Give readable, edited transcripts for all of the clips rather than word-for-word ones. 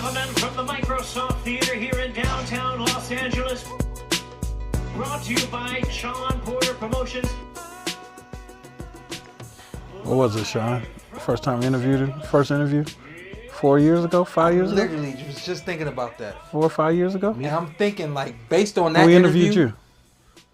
gentlemen, from the Microsoft Theater here in downtown Los Angeles, brought to you by Shawn Porter Promotions. What was it, Sean? First time interviewed? First interview? 4 years ago? 5 years ago? Literally, was just thinking about that. 4 or 5 years ago? And I'm thinking, like, based on that we interview, interviewed you.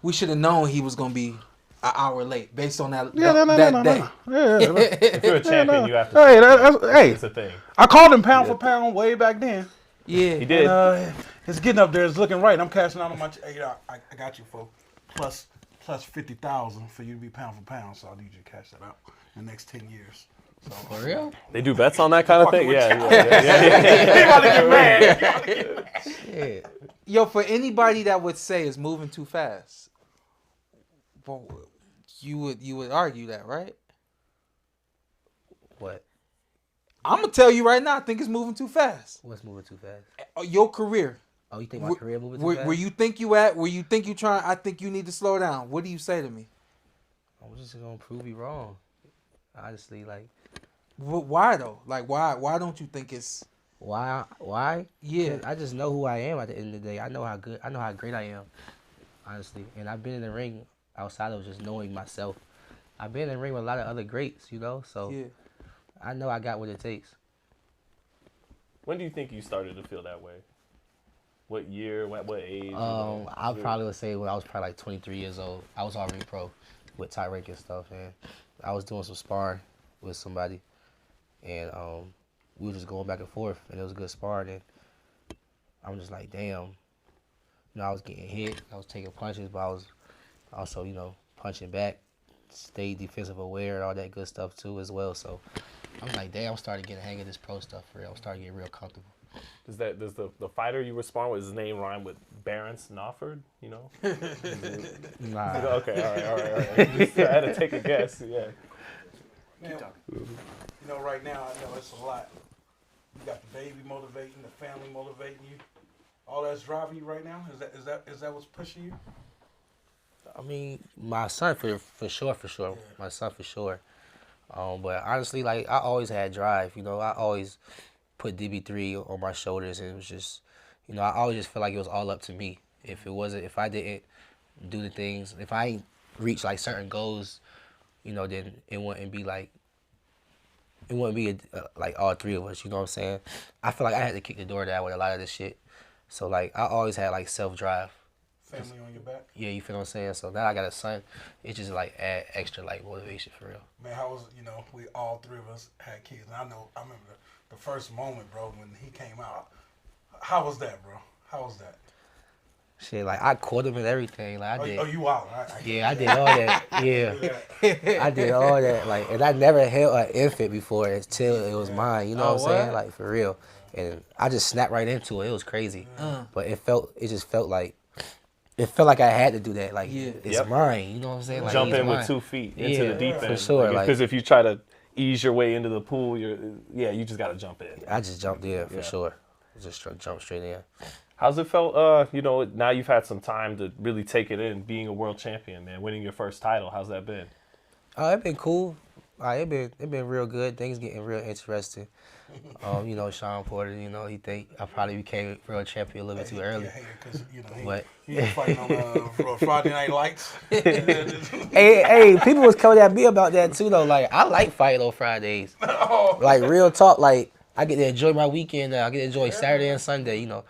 We should have known he was gonna be an hour late based on that. Yeah, that day. Yeah. If you're a champion, you have to. Hey, It's a thing. I called him pound for pound way back then. Yeah, He did. And, it's getting up there. It's looking right. I'm cashing out on my. Hey, I got you, folks. Plus 50,000 for you to be pound for pound. So I need you to cash that out in the next 10 years. So, for real. They do bets on that kind of thing. Yeah. He about to get mad. Yeah. Yo, for anybody that would say it's moving too fast, well, you would argue that, right? What? I'm gonna tell you right now. I think it's moving too fast. What's moving too fast? Your career. Oh, you think my career moving too fast? Where you think you at? Where you think you trying? I think you need to slow down. What do you say to me? I'm just gonna prove you wrong. Honestly, like. Why though? Like, why don't you think it's? Why? Why? Yeah. I just know who I am at the end of the day. I know how great I am, honestly. And I've been in the ring outside of just knowing myself. I've been in the ring with a lot of other greats, you know. So Yeah. I know I got what it takes. When do you think you started to feel that way? What year? What age? I probably would say when I was probably like 23 years old. I was already pro with tie rank and stuff, and I was doing some sparring with somebody, and we were just going back and forth, and it was a good sparring. And I'm just like, damn, you know, I was getting hit, I was taking punches, but I was also, you know, punching back, stay defensive aware and all that good stuff too as well. So I'm like, damn, I'm starting to get a hang of this pro stuff for real. I'm starting to get real comfortable. Does the fighter you were sparring with, his name rhyme with Barents Knopford? You know? Nah. Okay, all right. Just, I had to take a guess. Yeah. Man, you know, right now, I know it's a lot. You got the baby motivating, the family motivating you. All that's driving you right now. Is that what's pushing you? I mean, my son for sure. Yeah. My son for sure. But honestly, like, I always had drive. You know, I always put DB3 on my shoulders, and it was just, you know, I always just felt like it was all up to me. If I didn't do the things, if I ain't reach like certain goals, you know, then it wouldn't be like all three of us. You know what I'm saying? I feel like I had to kick the door down with a lot of this shit. So like, I always had like self-drive. Family on your back? Yeah, you feel what I'm saying? So now I got a son, it just like add extra like motivation for real. Man, how was, you know, we all three of us had kids. And I remember the first moment, bro, when he came out. How was that, bro? How was that? Shit, like, I caught him and everything. Like, I did. Oh, you out. Yeah, I did all that. Yeah. I did all that. Like, and I never held an infant before until it was mine. You know what I'm saying? Like, for real. And I just snapped right into it. It was crazy. But it just felt like I had to do that. Like, it's mine. You know what I'm saying? Like, Jump in with 2 feet into the deep end. For sure. Because if you try to ease your way into the pool, you just got to jump in. I just jumped in for sure. Just jumped straight in. How's it felt, you know, now you've had some time to really take it in, being a world champion, man, winning your first title. How's that been? It's been cool. It been real good. Things getting real interesting. You know, Shawn Porter, you know, he think I probably became world champion a little bit too early. But he was fighting on Friday Night Lights. hey, people was coming at me about that too, though. Like, I like fighting on Fridays. Like, real talk, like, I get to enjoy my weekend now. I get to enjoy Saturday and Sunday, you know.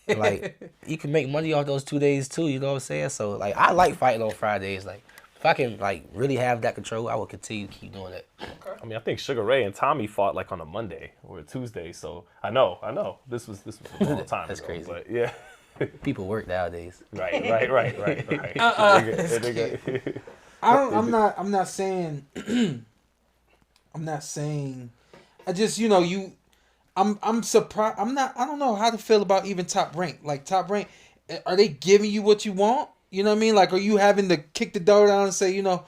Like, you can make money off those 2 days too, you know what I'm saying? So, like, I like fighting on Fridays. Like, if I can, like, really have that control, I will continue to keep doing that. Okay. I mean, I think Sugar Ray and Tommy fought, like, on a Monday or a Tuesday, so I know. This was a long time That's ago. crazy. But, yeah. People work nowadays. Right. I'm not saying I just, you know, I'm surprised. I don't know how to feel about even Top Rank. Like, Top Rank, are they giving you what you want? You know what I mean? Like, are you having to kick the door down and say, you know,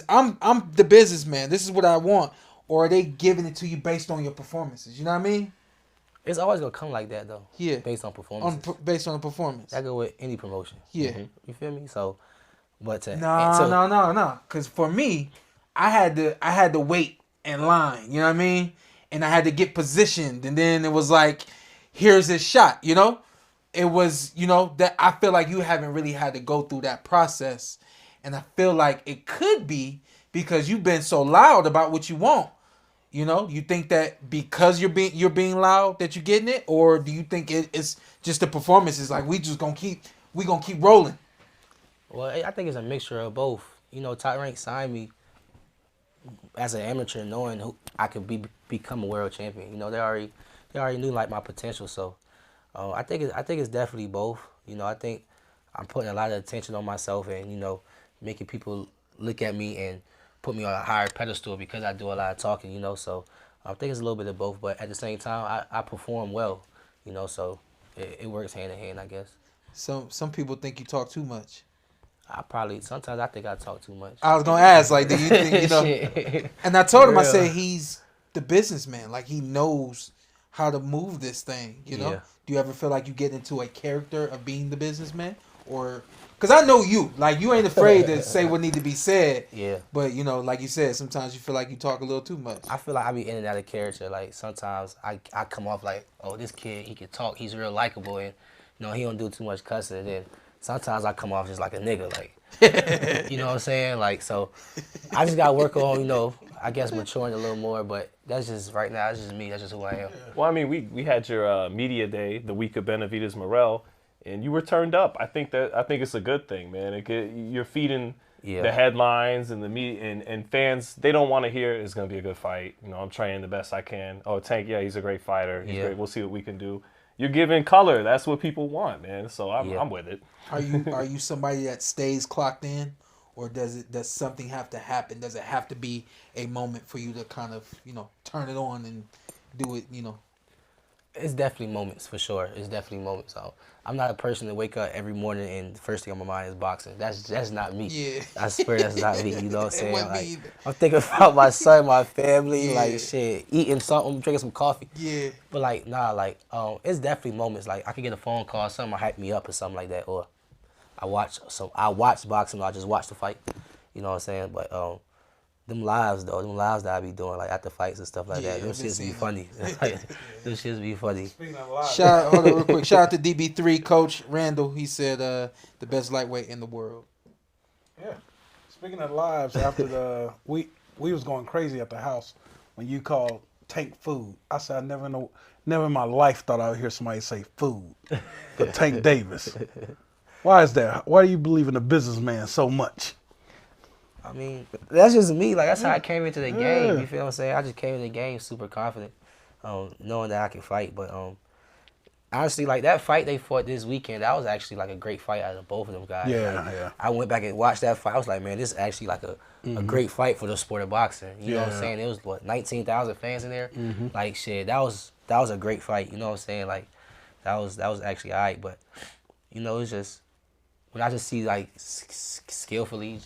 I'm the businessman. This is what I want. Or are they giving it to you based on your performances? You know what I mean? It's always gonna come like that though. Yeah. Based on performances. Based on the performance. That go with any promotion. Yeah. Mm-hmm. You feel me? So, but no. Because for me, I had to wait in line. You know what I mean? And I had to get positioned, and then it was like, here's his shot, you know? It was, you know, that I feel like you haven't really had to go through that process. And I feel like it could be because you've been so loud about what you want. You know, you think that because you're being loud that you're getting it, or do you think it's just the performances? Like we gonna keep rolling. Well, I think it's a mixture of both. You know, Top Rank signed me as an amateur, knowing who I could become a world champion. You know, they already knew like my potential. So, I think it's definitely both. You know, I think I'm putting a lot of attention on myself, and you know, making people look at me and put me on a higher pedestal because I do a lot of talking, you know, so I think it's a little bit of both, but at the same time, I perform well, you know, so it works hand in hand, I guess. Some people think you talk too much. Sometimes I think I talk too much. I was going to ask, like, do you think, you know, and I told him, I said, he's the businessman, like, he knows how to move this thing, you know? Yeah. Do you ever feel like you get into a character of being the businessman, or... Because I know you. Like, you ain't afraid to say what need to be said. Yeah. But, you know, like you said, sometimes you feel like you talk a little too much. I feel like I be in and out of character. Like, sometimes I come off like, oh, this kid, he can talk. He's real likable. And, you know, he don't do too much cussing. And then sometimes I come off just like a nigga. Like, you know what I'm saying? Like, so I just got to work on, you know, I guess maturing a little more. But that's just, right now, that's just me. That's just who I am. Well, I mean, we had your media day the week of Benavidez Morel. And you were turned up. I think it's a good thing, man. You're feeding the headlines and the media and fans. They don't want to hear it's going to be a good fight. You know, I'm training the best I can. Oh, Tank, yeah, he's a great fighter. He's great. We'll see what we can do. You're giving color. That's what people want, man. So I'm with it. Are you somebody that stays clocked in, or does something have to happen? Does it have to be a moment for you to kind of, you know, turn it on and do it? You know. It's definitely moments, for sure. It's definitely moments. So I'm not a person to wake up every morning and the first thing on my mind is boxing. That's not me. Yeah. I swear that's not me. You know what I'm saying? wasn't me Like, either. I'm thinking about my son, my family, Yeah. like shit, eating something, drinking some coffee. Yeah. But like, nah, like, it's definitely moments. Like, I could get a phone call, something will hype me up or something like that, or I watch boxing, or I just watch the fight. You know what I'm saying? But them lives that I be doing, like after fights and stuff like that, them shits be funny. Them shits be funny. Hold on real quick. Shout out to DB3 Coach Randall. He said the best lightweight in the world. Yeah. Speaking of lives, after we was going crazy at the house when you called Tank food. I said I never in my life thought I would hear somebody say food. But Tank Davis. Why is that? Why do you believe in a businessman so much? I mean, that's just me. Like, that's how I came into the game. You feel what I'm saying? I just came into the game super confident, knowing that I can fight. But honestly, like, that fight they fought this weekend, that was actually like a great fight out of both of them guys. Yeah, like, yeah. I went back and watched that fight. I was like, man, this is actually like a great fight for the sport of boxing. You know what I'm saying? It was, 19,000 fans in there? Like, shit, that was a great fight. You know what I'm saying? Like, that was actually all right. But, you know, it's just, when I just see, like, skillfully,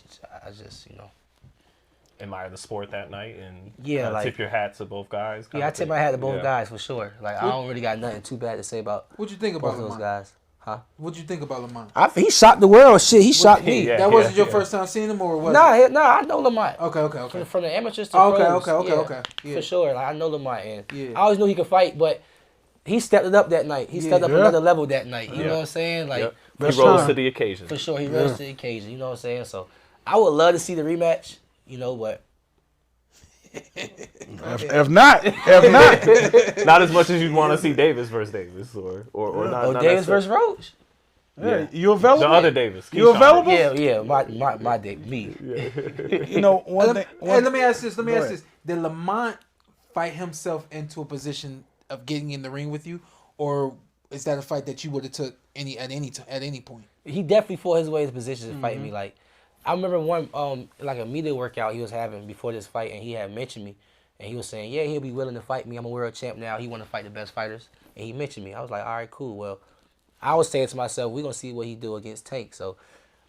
I just, you know. Admire the sport that night and like, tip your hat to both guys. Yeah, I tip my hat to both guys for sure. Like, I don't really got nothing too bad to say about What'd you think about both of those guys. Huh? What'd you think about Lamont? He shocked the world. Shit, he shocked me. That wasn't your first time seeing him, or was Nah, it? I know Lamont. Okay. From the amateurs to pros. Okay. For sure. Like, I know Lamont, and Yeah. I always knew he could fight, but he stepped it up that night. He stepped up another level that night. You know what I'm saying? Like, he rose to the occasion. For sure, he rose to the occasion. You know what I'm saying? So, I would love to see the rematch. You know, but If not, not as much as you'd want to see Davis versus Davis, or not. Davis versus Roach. yeah, you available? The other Davis. You Keyshawn available? Davis. Yeah, my dick, me. You know, Let me ask this. Go ahead. Did Lamont fight himself into a position of getting in the ring with you, or is that a fight that you would have took at any point? He definitely fought his way into position to fight me. Like, I remember one like a media workout he was having before this fight, and he had mentioned me, and he was saying, yeah, he'll be willing to fight me. I'm a world champ now. He want to fight the best fighters, and he mentioned me. I was like, all right, cool. Well, I was saying to myself, we're gonna see what he do against Tank. So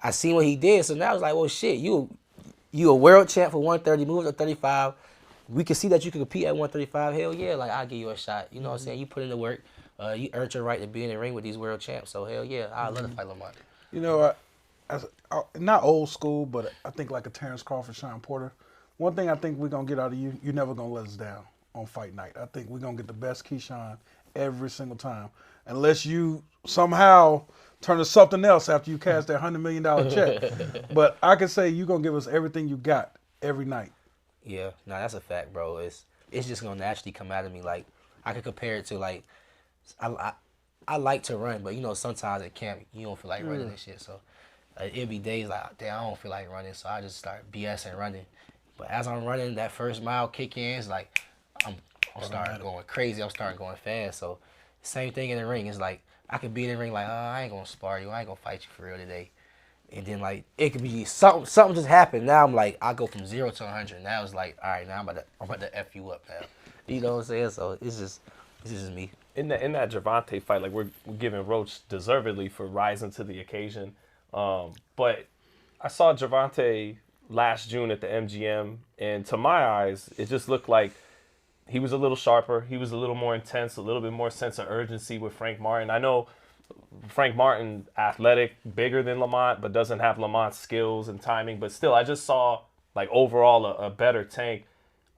I seen what he did. So now I was like, well, shit, you a world champ for 130, moving to 35. We can see that you can compete at 135. Hell yeah, like, I'll give you a shot. You know what I'm saying? You put in the work. You earned your right to be in the ring with these world champs. So hell yeah, I'd love to fight Lamont. You know, not old school, but I think like a Terrence Crawford, Shawn Porter. One thing I think we're going to get out of you, you're never going to let us down on fight night. I think we're going to get the best Keyshawn every single time, unless you somehow turn to something else after you cash that $100 million check. But I can say you're gonna give us everything you got every night. Yeah, no, that's a fact, bro. It's just gonna naturally come out of me. Like I could compare it to like I like to run, but you know sometimes at camp you don't feel like running and shit. So it'd be days like, damn, I don't feel like running, so I just start BSing running. But as I'm running, that first mile kick in, it's like I'm starting going crazy. I'm starting going fast. So same thing in the ring. It's like I could be in the ring like, I ain't gonna spar you. I ain't gonna fight you for real today. And then like it could be something just happened. Now I'm like I go from 0 to 100. Now it's like, all right, now I'm about to F you up now. You know what I'm saying? So it's just me. In that Gervonta fight, like we're giving Roach deservedly for rising to the occasion. But I saw Gervonta last June at the MGM, and to my eyes, it just looked like he was a little sharper. He was a little more intense, a little bit more sense of urgency with Frank Martin. I know Frank Martin, athletic, bigger than Lamont, but doesn't have Lamont's skills and timing. But still, I just saw like overall a better Tank.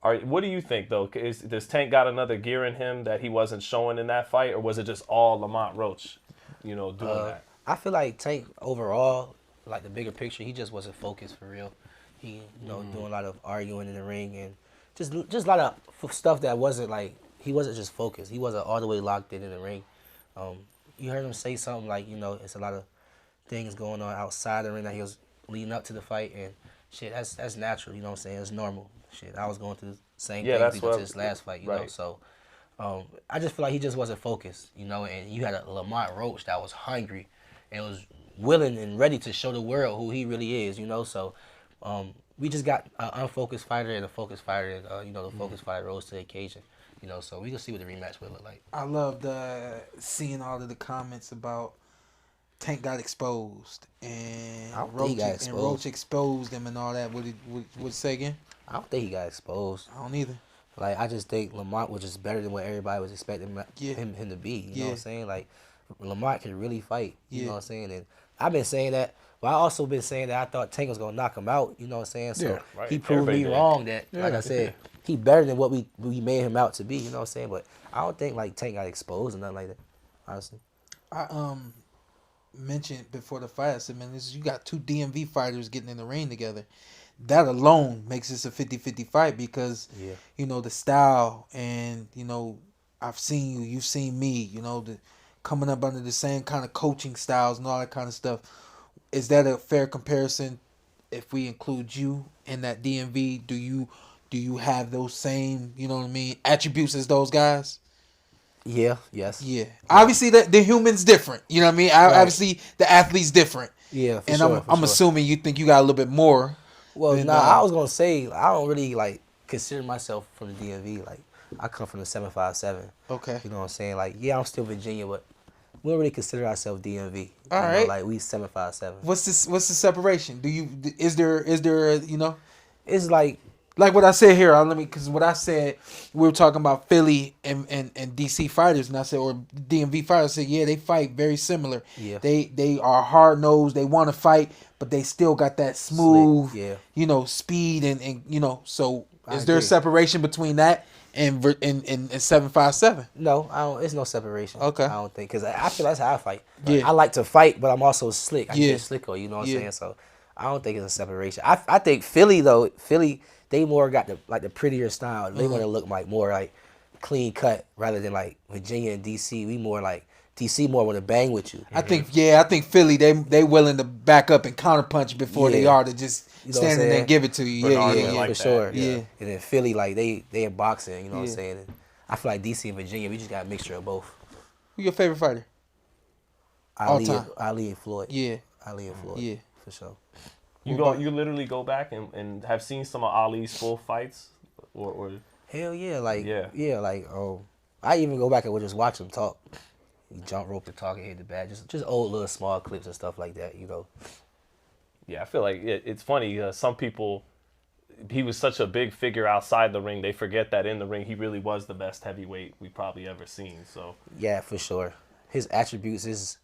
What do you think though? Does Tank got another gear in him that he wasn't showing in that fight, or was it just all Lamont Roach, doing that? I feel like Tank overall, like the bigger picture, he just wasn't focused for real. He, doing a lot of arguing in the ring and just a lot of stuff that wasn't like, he wasn't just focused. He wasn't all the way locked in the ring. You heard him say something like, it's a lot of things going on outside the ring that he was leading up to the fight, and shit, that's natural, you know what I'm saying? It's normal. Shit, I was going through the same thing leading to this last fight, you know, so I just feel like he just wasn't focused, and you had a Lamont Roach that was hungry and was willing and ready to show the world who he really is, so we just got an unfocused fighter and a focused fighter, and, the focused fighter rose to the occasion. So we can see what the rematch will look like. I loved seeing all of the comments about Tank got exposed and Roach exposed him and all that. Would say again? I don't think he got exposed. I don't either. Like I just think Lamont was just better than what everybody was expecting him to be. You know what I'm saying? Like Lamont can really fight. You know what I'm saying? And I've been saying that. But I also been saying that I thought Tank was gonna knock him out. You know what I'm saying? So he proved me wrong. That like I said, he better than what we made him out to be. You know what I'm saying? But I don't think like Tank got exposed or nothing like that. Honestly. I mentioned before the fight, I said, man, you got two DMV fighters getting in the ring together. That alone makes this a 50-50 fight because, the style and, I've seen you, you've seen me, coming up under the same kind of coaching styles and all that kind of stuff. Is that a fair comparison if we include you in that DMV? Do you have those same, attributes as those guys? Yeah, yes. Yeah. Obviously, the human's different. You know what I mean? Obviously, the athlete's different. Yeah, for sure. I'm assuming you think you got a little bit more. Well, I was going to say, I don't really, consider myself from the DMV. Like, I come from the 757. Okay. You know what I'm saying? Like, yeah, I'm still Virginia, but we don't really consider ourselves DMV. All right. Like, we 757. What's the separation? Is there It's like what I said here, because what I said, we were talking about Philly and DC fighters, and I said, or DMV fighters, I said, yeah, they fight very similar. Yeah. They are hard nosed, they want to fight, but they still got that smooth, slick, speed and so is there a separation between that and 757? No, it's no separation. Okay. I don't think, because I feel that's how I fight. Yeah. I like to fight, but I'm also slick. I can get slicker, you know what I'm saying? So I don't think it's a separation. I think Philly, they more got the prettier style. They want to look like more like clean cut rather than like Virginia and DC. We more like DC more want to bang with you. I think Philly they willing to back up and counterpunch before they are to just stand in there and give it to you. Yeah, for sure. Yeah. And then Philly they in boxing, you know what I'm saying? And I feel like DC and Virginia, we just got a mixture of both. Who's your favorite fighter? Ali and Floyd. Yeah. Ali and Floyd. Yeah. For sure. You literally go back and have seen some of Ali's full fights, or hell yeah, I even go back and would just watch him talk. He jump rope to talk and hit the bag, just old little small clips and stuff like that, Yeah, I feel like it's funny. Some people, he was such a big figure outside the ring, they forget that in the ring he really was the best heavyweight we probably ever seen. So yeah, for sure, his attributes is.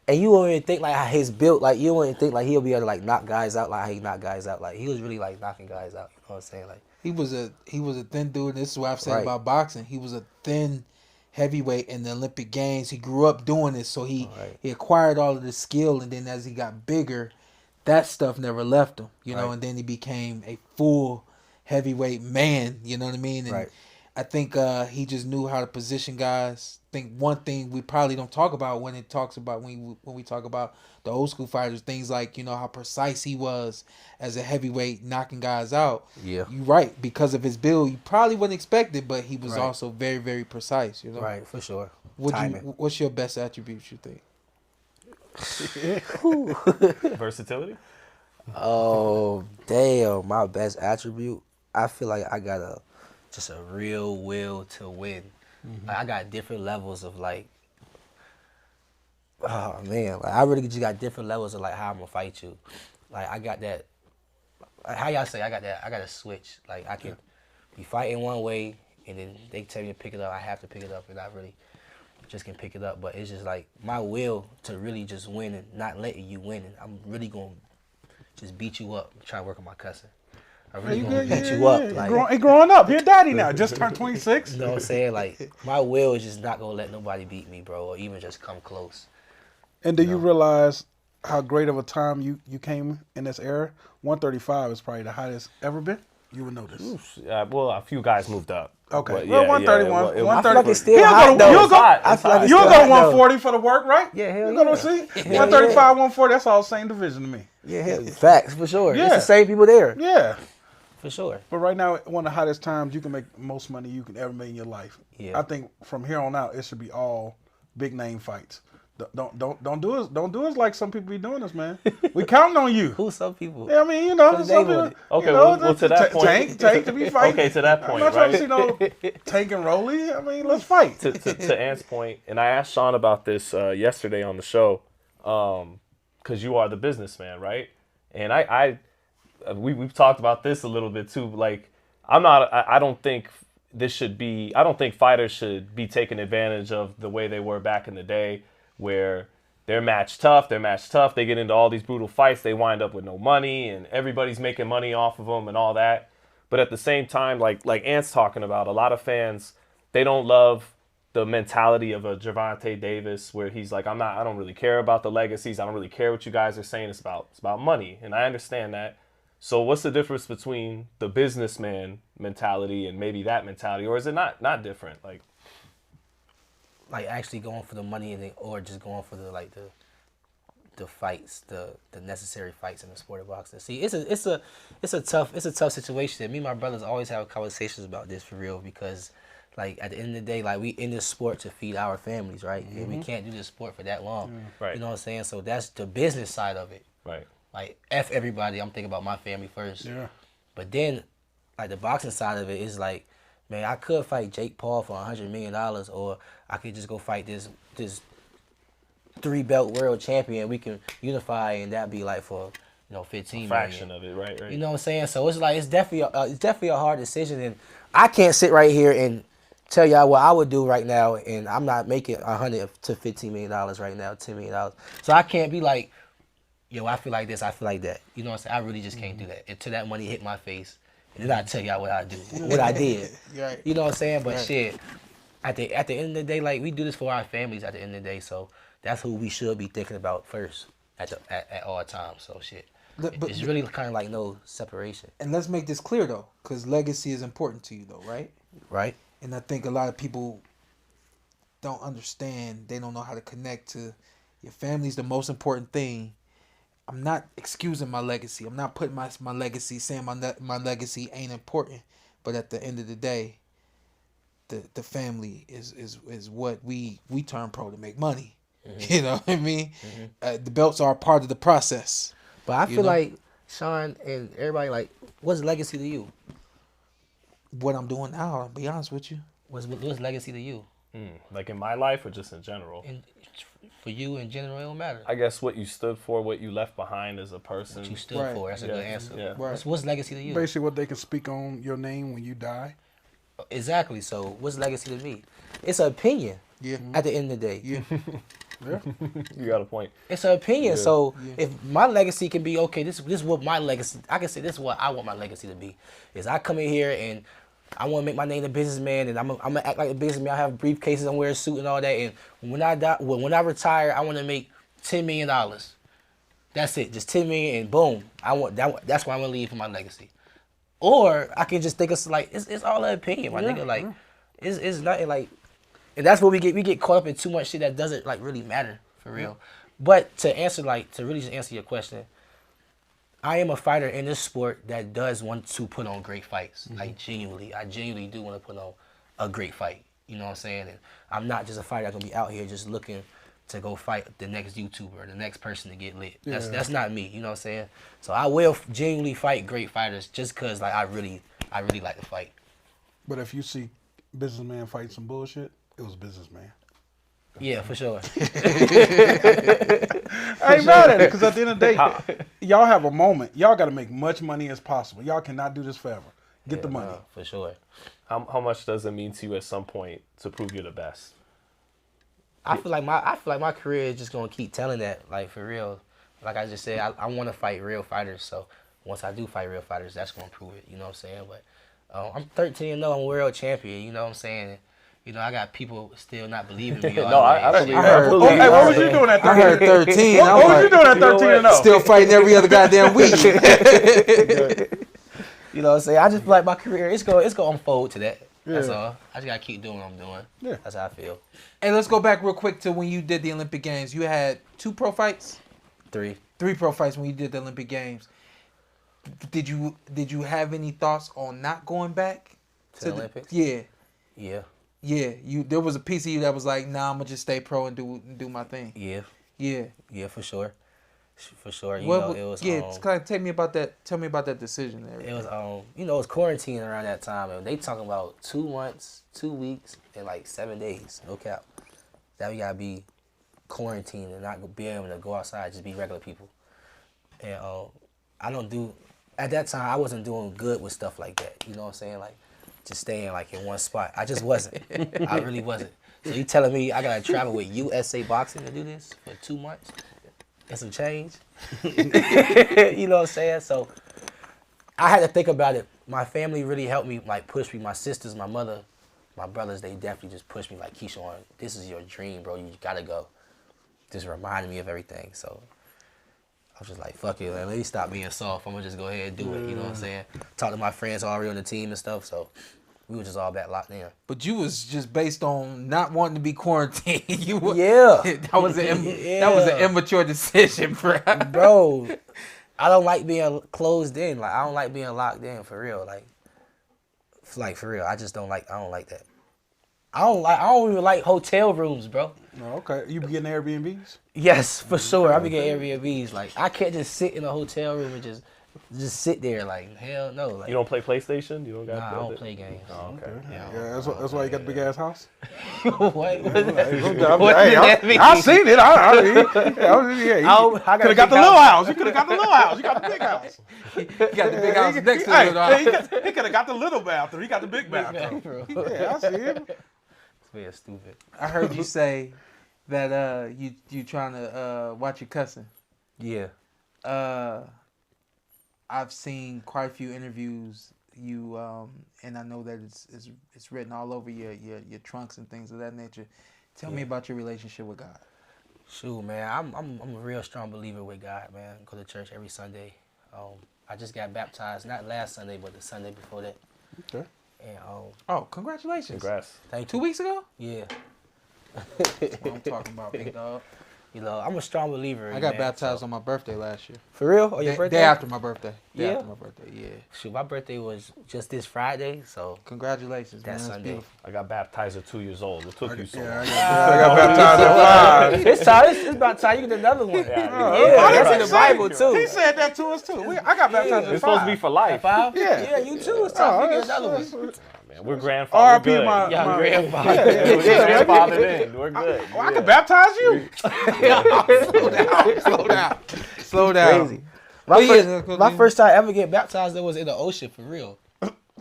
And you won't even think like how his built, like you won't even think like he'll be able to like knock guys out like how he knocked guys out. Like he was really like knocking guys out. You know what I'm saying? Like he was a thin dude. And this is what I've said about boxing. He was a thin heavyweight in the Olympic Games. He grew up doing this, so he acquired all of the skill, and then as he got bigger, that stuff never left him, you know, and then he became a full heavyweight man, you know what I mean? And I think he just knew how to position guys. I think one thing we probably don't talk about when we talk about the old school fighters, things like, you know, how precise he was as a heavyweight knocking guys out. Yeah. You're right. Because of his build, you probably wouldn't expect it, but he was also very, very precise, you know? Right, for sure. What's your best attributes, you think? Versatility? Oh, damn. My best attribute, I feel like I got just a real will to win. Like, I got different levels of like, oh man, like I really just got different levels of like how I'm gonna fight you. Like I got that, like, how y'all say I got a switch. Like I can be fighting one way and then they tell me to pick it up. I have to pick it up and I really just can pick it up. But it's just like my will to really just win and not letting you win. And I'm really gonna just beat you up, try to work on my cussing. I really gonna beat you up. Like, growing up. You're a daddy now. Just turned 26. you know what I'm saying? Like my will is just not gonna let nobody beat me, bro, or even just come close. And do you realize how great of a time you came in this era? 135 is probably the highest ever been. You would know this. Well, a few guys moved up. Okay. But Well, 131. I feel 130. like it's still hot, though. You'll go I feel like it's you'll still go hot, 140 for the work, right? Yeah, hell You'll go yeah. to see. Hell 135, yeah. 140, that's all same division to me. Yeah, hell, facts for sure. Yeah. It's the same people there. Yeah. For sure. But right now, one of the hottest times you can make most money you can ever make in your life. Yeah. I think from here on out, it should be all big name fights. Don't do us like some people be doing us, man. We counting on you. Who's some people? Yeah, I mean, you know, Put a some name on people. it. Okay, you know, well, to that point. Tank to be fighting. Okay, to that point, I'm not trying to right? see no Tank and Rolly. I mean, let's fight. to Antt's point, and I asked Shawn about this yesterday on the show, because you are the businessman, right? And we've talked about this a little bit too. Like, I don't think fighters should be taking advantage of the way they were back in the day, where they're match tough, they get into all these brutal fights, they wind up with no money, and everybody's making money off of them and all that. But at the same time, like Antt's talking about, a lot of fans, they don't love the mentality of a Gervonta Davis, where he's like, I don't really care about the legacies, I don't really care what you guys are saying, it's about money, and I understand that. So what's the difference between the businessman mentality and maybe that mentality, or is it not different? Like actually going for the money or just going for the fights, the necessary fights in the sport of boxing. See, it's a tough situation. Me and my brothers always have conversations about this for real, because like at the end of the day, like we in this sport to feed our families, right? And we can't do this sport for that long. Right. You know what I'm saying? So that's the business side of it. Right. Like F everybody, I'm thinking about my family first. Yeah. But then like the boxing side of it is like, man, I could fight Jake Paul for $100 million, or I could just go fight this 3-belt world champion. We can unify, and that'd be like for 15 Fraction million. of it, right? You know what I'm saying? So it's like it's definitely a hard decision, and I can't sit right here and tell y'all what I would do right now, and I'm not making $100 to $15 million right now, $10 million. So I can't be like, yo, I feel like this, I feel like that. You know what I'm saying? I really just can't do that until that money hit my face. And then I tell y'all what I do, what I did. Right. You know what I'm saying? But Right. shit, at the end of the day, like we do this for our families. At the end of the day, so that's who we should be thinking about first at all times. So shit, it's really kind of like no separation. And let's make this clear though, because legacy is important to you though, right? Right. And I think a lot of people don't understand. They don't know how to connect to your family's the most important thing. I'm not excusing my legacy. I'm not putting my legacy, saying my legacy ain't important. But at the end of the day, the family is what we turn pro to make money. Mm-hmm. You know what I mean? Mm-hmm. The belts are part of the process. But I feel like Shawn and everybody, like, what's legacy to you? What I'm doing now, I'll be honest with you. What's legacy to you? Like in my life or just in general? For you in general, it don't matter. I guess what you stood for, what you left behind as a person. What you stood for, that's a good answer. Yeah. Right. What's legacy to you? Basically, what they can speak on your name when you die. Exactly. So what's legacy to me? It's an opinion. Yeah. At the end of the day. Yeah. Yeah. You got a point. It's an opinion. Yeah. So if my legacy can be, okay, this is what my legacy, I can say this is what I want my legacy to be. Is I come in here and I want to make my name a businessman, and I'm gonna act like a businessman. I have briefcases, I'm wearing a suit and all that. And when I retire, I want to make $10 million. That's it, just $10 million, and boom. That's why I'm gonna leave for my legacy. Or I can just think of like it's all an opinion, my nigga. Like it's nothing like, and that's what we get caught up in too much shit that doesn't like really matter for real. But to really just answer your question, I am a fighter in this sport that does want to put on great fights. Like I genuinely do want to put on a great fight. You know what I'm saying? And I'm not just a fighter that's gonna be out here just looking to go fight the next YouTuber, the next person to get lit. That's not me. You know what I'm saying? So I will genuinely fight great fighters just cause like I really like to fight. But if you see businessman fighting some bullshit, it was businessman. Yeah, for sure. I ain't mad at it, because at the end of the day, y'all have a moment. Y'all got to make much money as possible. Y'all cannot do this forever. Get the money. For sure. How much does it mean to you at some point to prove you're the best? I feel like my career is just gonna keep telling that, like for real. Like I just said, I want to fight real fighters. So once I do fight real fighters, that's gonna prove it. You know what I'm saying? But I'm 13-0. I'm a world champion. You know what I'm saying? You know, I got people still not believing me. No, I believe Hey, what was you doing at 13? I heard 13. What was you doing at 13-0? Still fighting every other goddamn week. You know what I'm saying? I just feel like my career, it's gonna unfold to that. That's all. I just gotta keep doing what I'm doing. Yeah. That's how I feel. Hey, let's go back real quick to when you did the Olympic Games. You had 2 pro fights? 3 pro fights when you did the Olympic Games. Did you have any thoughts on not going back to the Olympics? Yeah. There was a piece of you that was like, nah, I'm gonna just stay pro and do my thing. Yeah, for sure. For sure. It was tell me about that decision there. It was it was quarantine around that time, and they talking about 2 months, 2 weeks, and like 7 days, no cap. That we gotta be quarantined and not be able to go outside, just be regular people. And at that time I wasn't doing good with stuff like that. You know what I'm saying? Like just staying like in one spot. I just wasn't. I really wasn't. So you telling me I gotta travel with USA Boxing to do this for 2 months? And some change. You know what I'm saying? So I had to think about it. My family really helped me, like push me. My sisters, my mother, my brothers, they definitely just pushed me like, Keyshawn, this is your dream, bro. You gotta go. Just reminded me of everything. So I was just like, fuck it, man. Let me stop being soft. I'm gonna just go ahead and do it. You know what I'm saying? Talk to my friends already on the team and stuff. So we were just all back locked in. But you was just based on not wanting to be quarantined. That was an immature decision, bro. Bro, I don't like being closed in. Like I don't like being locked in for real. Like for real. I don't like that. I don't even like hotel rooms, bro. Oh, okay. You be getting Airbnbs? Yes, for sure. I be getting Airbnbs. Like I can't just sit in a hotel room and just sit there. Like hell no. Like, you don't play PlayStation? You don't got? Nah, I don't play games. Oh, okay. Yeah, that's why you got the big ass house. What? I seen it. I could have got the little house. You could have got the little house. You got the big house. You got the big house next to the little house. He could have got the little bathroom. He got the big bathroom. Yeah, I see it. It's being stupid. I heard you say that you trying to watch your cussing. Yeah. I've seen quite a few interviews and I know that it's written all over your trunks and things of that nature. Tell me about your relationship with God. Shoot, man, I'm a real strong believer with God, man. I go to church every Sunday. I just got baptized, not last Sunday, but the Sunday before that. Okay. And congratulations! Congrats. Thank you. 2 weeks ago? Yeah. That's what I'm talking about, big dog. You know, I'm a strong believer. I got baptized on my birthday last year. For real? Or your birthday? Day after my birthday. Yeah. After my birthday, yeah. Shoot, my birthday was just this Friday, so. Congratulations, man. That's Sunday. Beautiful. I got baptized at 2 years old. What took you so long? I got baptized at 5. It's about time you get another one. That's in the Bible too. He said that to us too. I got baptized at 5. It's supposed to be for life. 5? Yeah. You too. It's time to get another one. Man, we're grandfathered. R.I.P. my grandfather. We're grandfathered in. We're good. I can baptize you. Slow down. Crazy. My first time ever get baptized, it was in the ocean for real.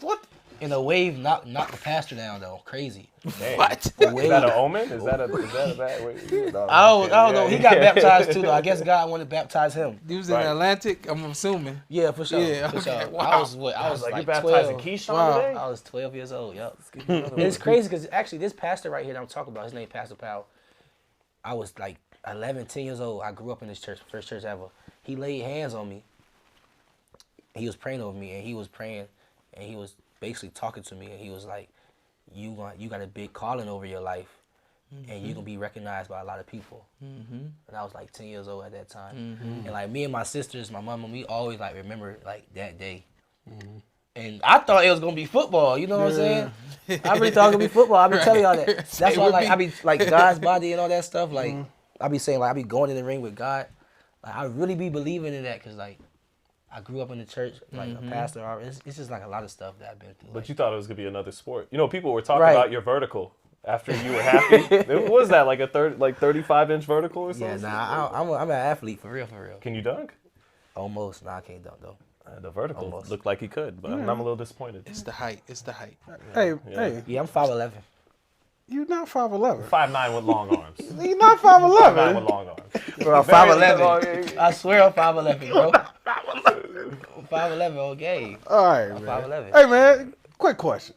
What? In a wave, knocked the pastor down though. Crazy. Dang. What? Is that an omen? Is that a bad way? No, I don't know. He got baptized too, though. I guess God wanted to baptize him. He was in Atlantic, I'm assuming. Yeah, for sure. Yeah, for sure. okay, wow. I was like, you like baptizing 12. Keyshawn today? I was 12 years old. Yep. And it's crazy because actually this pastor right here that I'm talking about, his name Pastor Powell. I was like 11, 10 years old. I grew up in this church, first church ever. He laid hands on me. He was praying over me, and he was praying, and he was basically talking to me, and he was like, you got a big calling over your life, and you're going to be recognized by a lot of people. And I was like 10 years old at that time. And like me and my sisters, my mom, we always like remember like that day. And I thought it was going to be football, you know what I'm saying? I really thought it was going to be football. I be telling y'all that. That's why like I be like God's body and all that stuff. Like I be saying like I be going in the ring with God. Like I really be believing in that because like I grew up in the church, like a pastor. It's just like a lot of stuff that I've been through. But you thought it was gonna be another sport. You know, people were talking about your vertical after you were happy. What was that, like a 35-inch vertical or something? Yeah, nah, I'm an athlete for real. Can you dunk? Almost. Nah, I can't dunk though. The vertical looked like he could, but I'm a little disappointed. It's the height. Hey, Yeah, I'm 5'11". You're not 5'11". 5'9" with long arms. You're not 5'9" 5'11". with long arms. Bro, I'm 5'11". I swear I'm 5'11", bro. 5'11", okay. All right, I'm man. 5'11". Hey, man, quick question.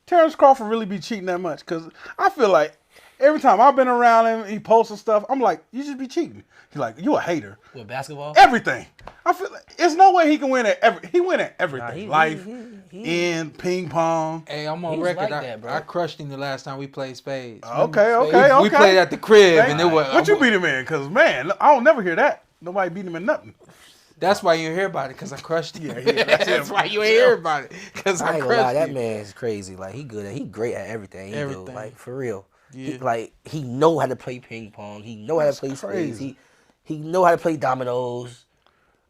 Terrence Crawford really be cheating that much? Because I feel like every time I've been around him, he posts stuff, I'm like, you just be cheating. He's like, you a hater. With basketball? Everything. I feel like there's no way he can win at he win at everything. Nah, Life, in ping pong. Hey, I'm on He was record. like that, bro. I crushed him the last time we played spades. Okay. We played at the crib, and it was. What you beat him in? Because, man, I don't never hear that. Nobody beat him in nothing. That's why you didn't hear about it, because I crushed him. That's why you ain't hear about it, because I I ain't gonna lie, crushed that him. man's crazy. Like he great at everything he do. Like for real. Yeah. He know how to play ping pong. He know how to play spades. He know how to play dominoes.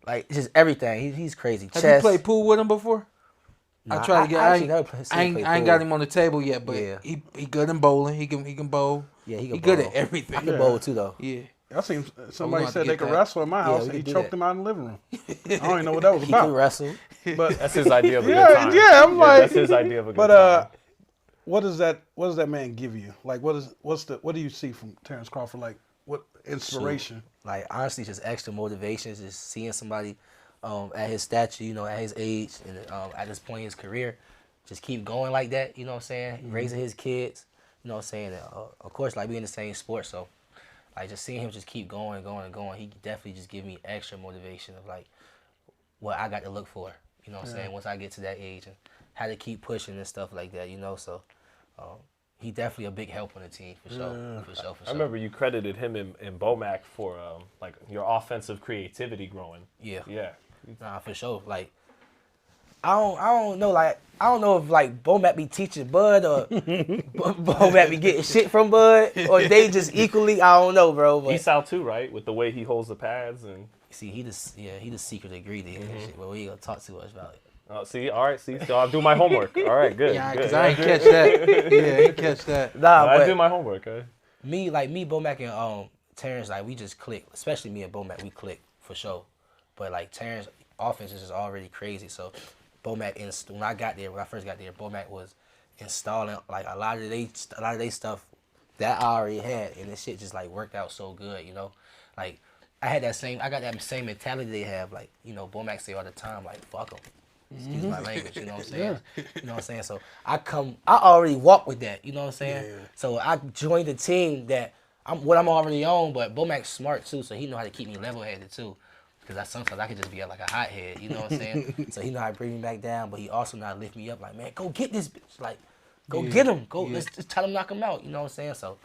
Like just everything. He's crazy. Have Chess. you played pool with him before? Nah, I tried to get. I ain't pool. got him on the table yet, but Yeah. he good in bowling. He can bowl. Yeah, he good bowl. at everything. I can bowl too though. Yeah. I seen somebody have to said they get could that. wrestle in my house, we and he could do choked that. him out in the living room. I don't even know what that was He can about. wrestle. But That's his idea of a good time. I'm like, that's his idea of a good but time. what does that man give you? Like, what do you see from Terrence Crawford? Like, what inspiration? Like honestly, just extra motivation. Just seeing somebody at his stature, you know, at his age and at this point in his career, just keep going like that. You know what I'm saying? Raising his kids. You know what I'm saying? Of course, like we in the same sport, so like just seeing him just keep going and going and going. He definitely just give me extra motivation of like what I got to look for. You know what I'm saying? Once I get to that age and how to keep pushing and stuff like that. You know, so. He definitely a big help on the team for sure. For sure. I remember you credited him in Bomac for like your offensive creativity growing. Yeah. Nah, for sure. Like I don't know. Like I don't know if like Bomac be teaching Bud or Bomac be getting shit from Bud or they just equally. I don't know, bro. But He's out too, right? With the way he holds the pads and. see, he the secret ingredient and shit. But we ain't gonna talk too much about it. Oh, see, all right, see, so I'll do my homework. All right, good. Yeah, good. because I ain't catch that. Yeah, I ain't catch that. Nah, I but do my homework. me, Bomac and Terrence, like we just click. Especially me and Bomac, we click for sure. But like Terrence, offense is just already crazy. So Bomac, when I first got there, Bomac was installing like a lot of they stuff that I already had, and this shit just like worked out so good, you know. Like I got that same mentality they have. Like you know, Bomac say all the time, like fuck them. Excuse my language, you know what I'm saying? You know what I'm saying? So I already walk with that, you know what I'm saying? Yeah. So I joined the team that I'm already on, but Bomac's smart too, so he know how to keep me level-headed too. Because sometimes I could just be like a hothead, you know what I'm saying? So he know how to bring me back down, but he also know how to lift me up like, man, go get this bitch. Like, go get him. Let's just tell him knock him out, you know what I'm saying? So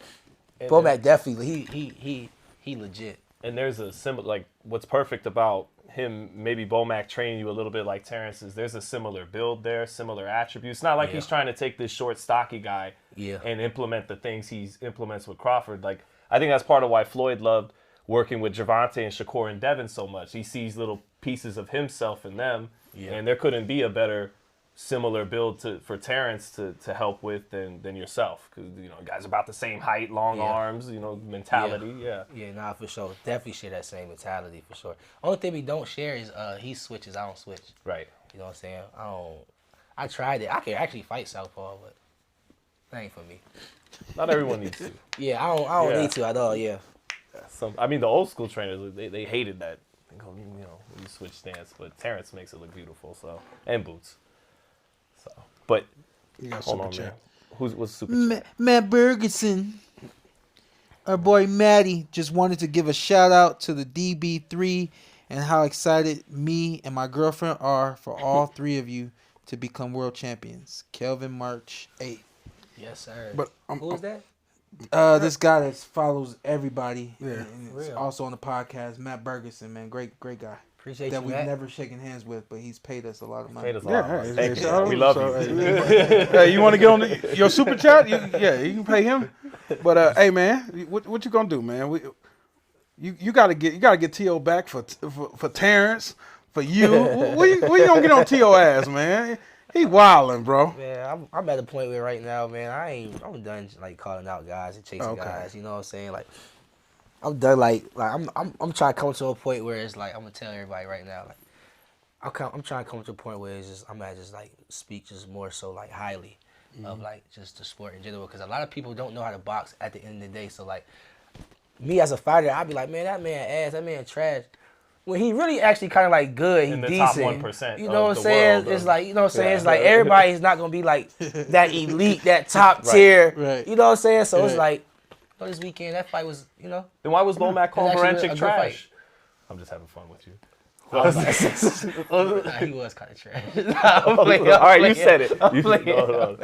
Bomac definitely, he legit. And there's a similar, like, what's perfect about him, maybe Bomac training you a little bit like Terrence is there's a similar build there, similar attributes. It's not like he's trying to take this short, stocky guy and implement the things he implements with Crawford. Like, I think that's part of why Floyd loved working with Gervonta and Shakur and Devin so much. He sees little pieces of himself in them, and there couldn't be a better similar build for Terrence to help with than yourself, because you know guys about the same height, long arms, you know, mentality. Yeah, nah, for sure, definitely share that same mentality for sure. Only thing we don't share is he switches, I don't switch. Right. You know what I'm saying? I tried it. I can actually fight southpaw, but That ain't for me. Not everyone needs to. Yeah, I don't need to at all. Yeah. I mean, the old school trainers, they hated that. They go, you know, you switch stance, but Terrence makes it look beautiful. So, and boots. So, but You got hold super on, chat. man. What's super chat? Matt Bergeson. Our boy Matty just wanted to give a shout out to the DB3 and how excited me and my girlfriend are for all three of you to become world champions. Kelvin March 8. Yes, sir. But Who is that? This guy that follows everybody. Yeah. And is Real. also on the podcast, Matt Bergeson, man. Great guy. Appreciate That you, we've Matt. never shaken hands with, but he's paid us a lot of money. Paid us a lot of money. Yeah, Thank so- you. We love so, you. Hey, you want to get on your super chat? You can pay him. But hey, man, what you gonna do, man? You gotta get T.O. back for Terrence, for you. Where you gonna get on T.O. ass, man? He wildin', bro. Man, I'm at the point where right now, man, I'm done like calling out guys and chasing guys. You know what I'm saying? Like, I'm done. Like I'm trying to come to a point where it's like I'm gonna tell everybody right now. Like, I'm trying to come to a point where it's just I'm gonna just like speak just more so like highly of like just the sport in general, because a lot of people don't know how to box at the end of the day. So like me as a fighter, I'd be like, man, that man ass, that man trash. When he really actually kind of like good, he In the decent. top 1% You know what of I'm the saying? world, It's like, you know what I'm saying? yeah. It's like everybody's not gonna be like that elite, that top Right. tier. Right. You know what I'm saying? So it's Right. like, this weekend that fight was, you know. Then why was Lomac calling That's actually Brenagh a good trash? I'm just having fun with you. Nah, he was kind of trash. All right, you said it. I'm You, playing. no,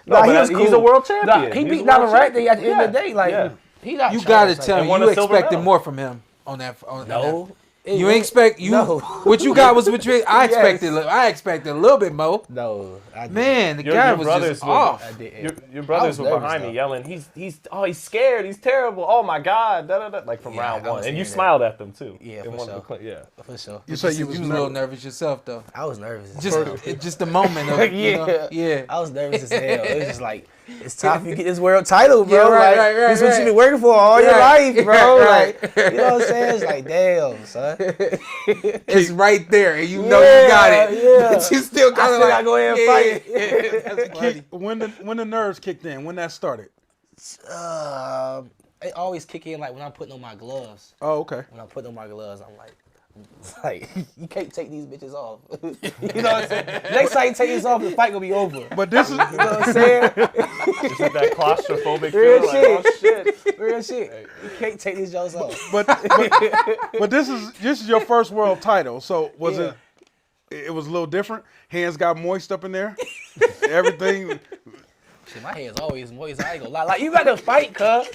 Nah, but he was he's cool. a world champion. Nah, he He's beat a Nava world right there at the end of the champion. day. Like, Yeah. he not You trash. gotta Like, tell and me, won you a silver expected medal. more from him on that. No. You ain't expect you. No. What you got was what you. I Yes. expected a little bit more. No. I didn't. Man, the Your guy was brothers just were- off. I didn't. Your brothers I were was behind nervous, me yelling, he's scared, he's terrible, oh my God, da, da, da, like from Yeah, round I one. was And you hearing that. smiled at them too. Yeah, In for one of sure. the For sure. You say you You was was a little nervous. nervous yourself though. I was nervous. Just the moment of it. You know? Yeah. I was nervous as hell. It was just like, it's time for you to get this world title, bro. Yeah, right, like, right, this is what right. you been working for all your Right. life, bro. Right. Like, you know what I'm saying? It's like, damn, son. It's right there, and you know you got it. Yeah. But you still I kind of still like gotta go ahead and fight. Yeah. That's funny. When the nerves kicked in, when that started. It always kick in like when I'm putting on my gloves. Oh, okay. When I'm putting on my gloves, I'm like, you can't take these bitches off. You know what I'm saying? Next time you take these off, the fight gonna be over. But this is You know what I'm saying? Is it that claustrophobic Real feeling? Like, shit. oh shit. Real shit. You can't take these jokes off. but this is your first world title. So was Yeah. it was a little different? Hands got moist up in there. Everything. Shit, my hands always moist. I ain't gonna lie. Like, you about to fight, cuz.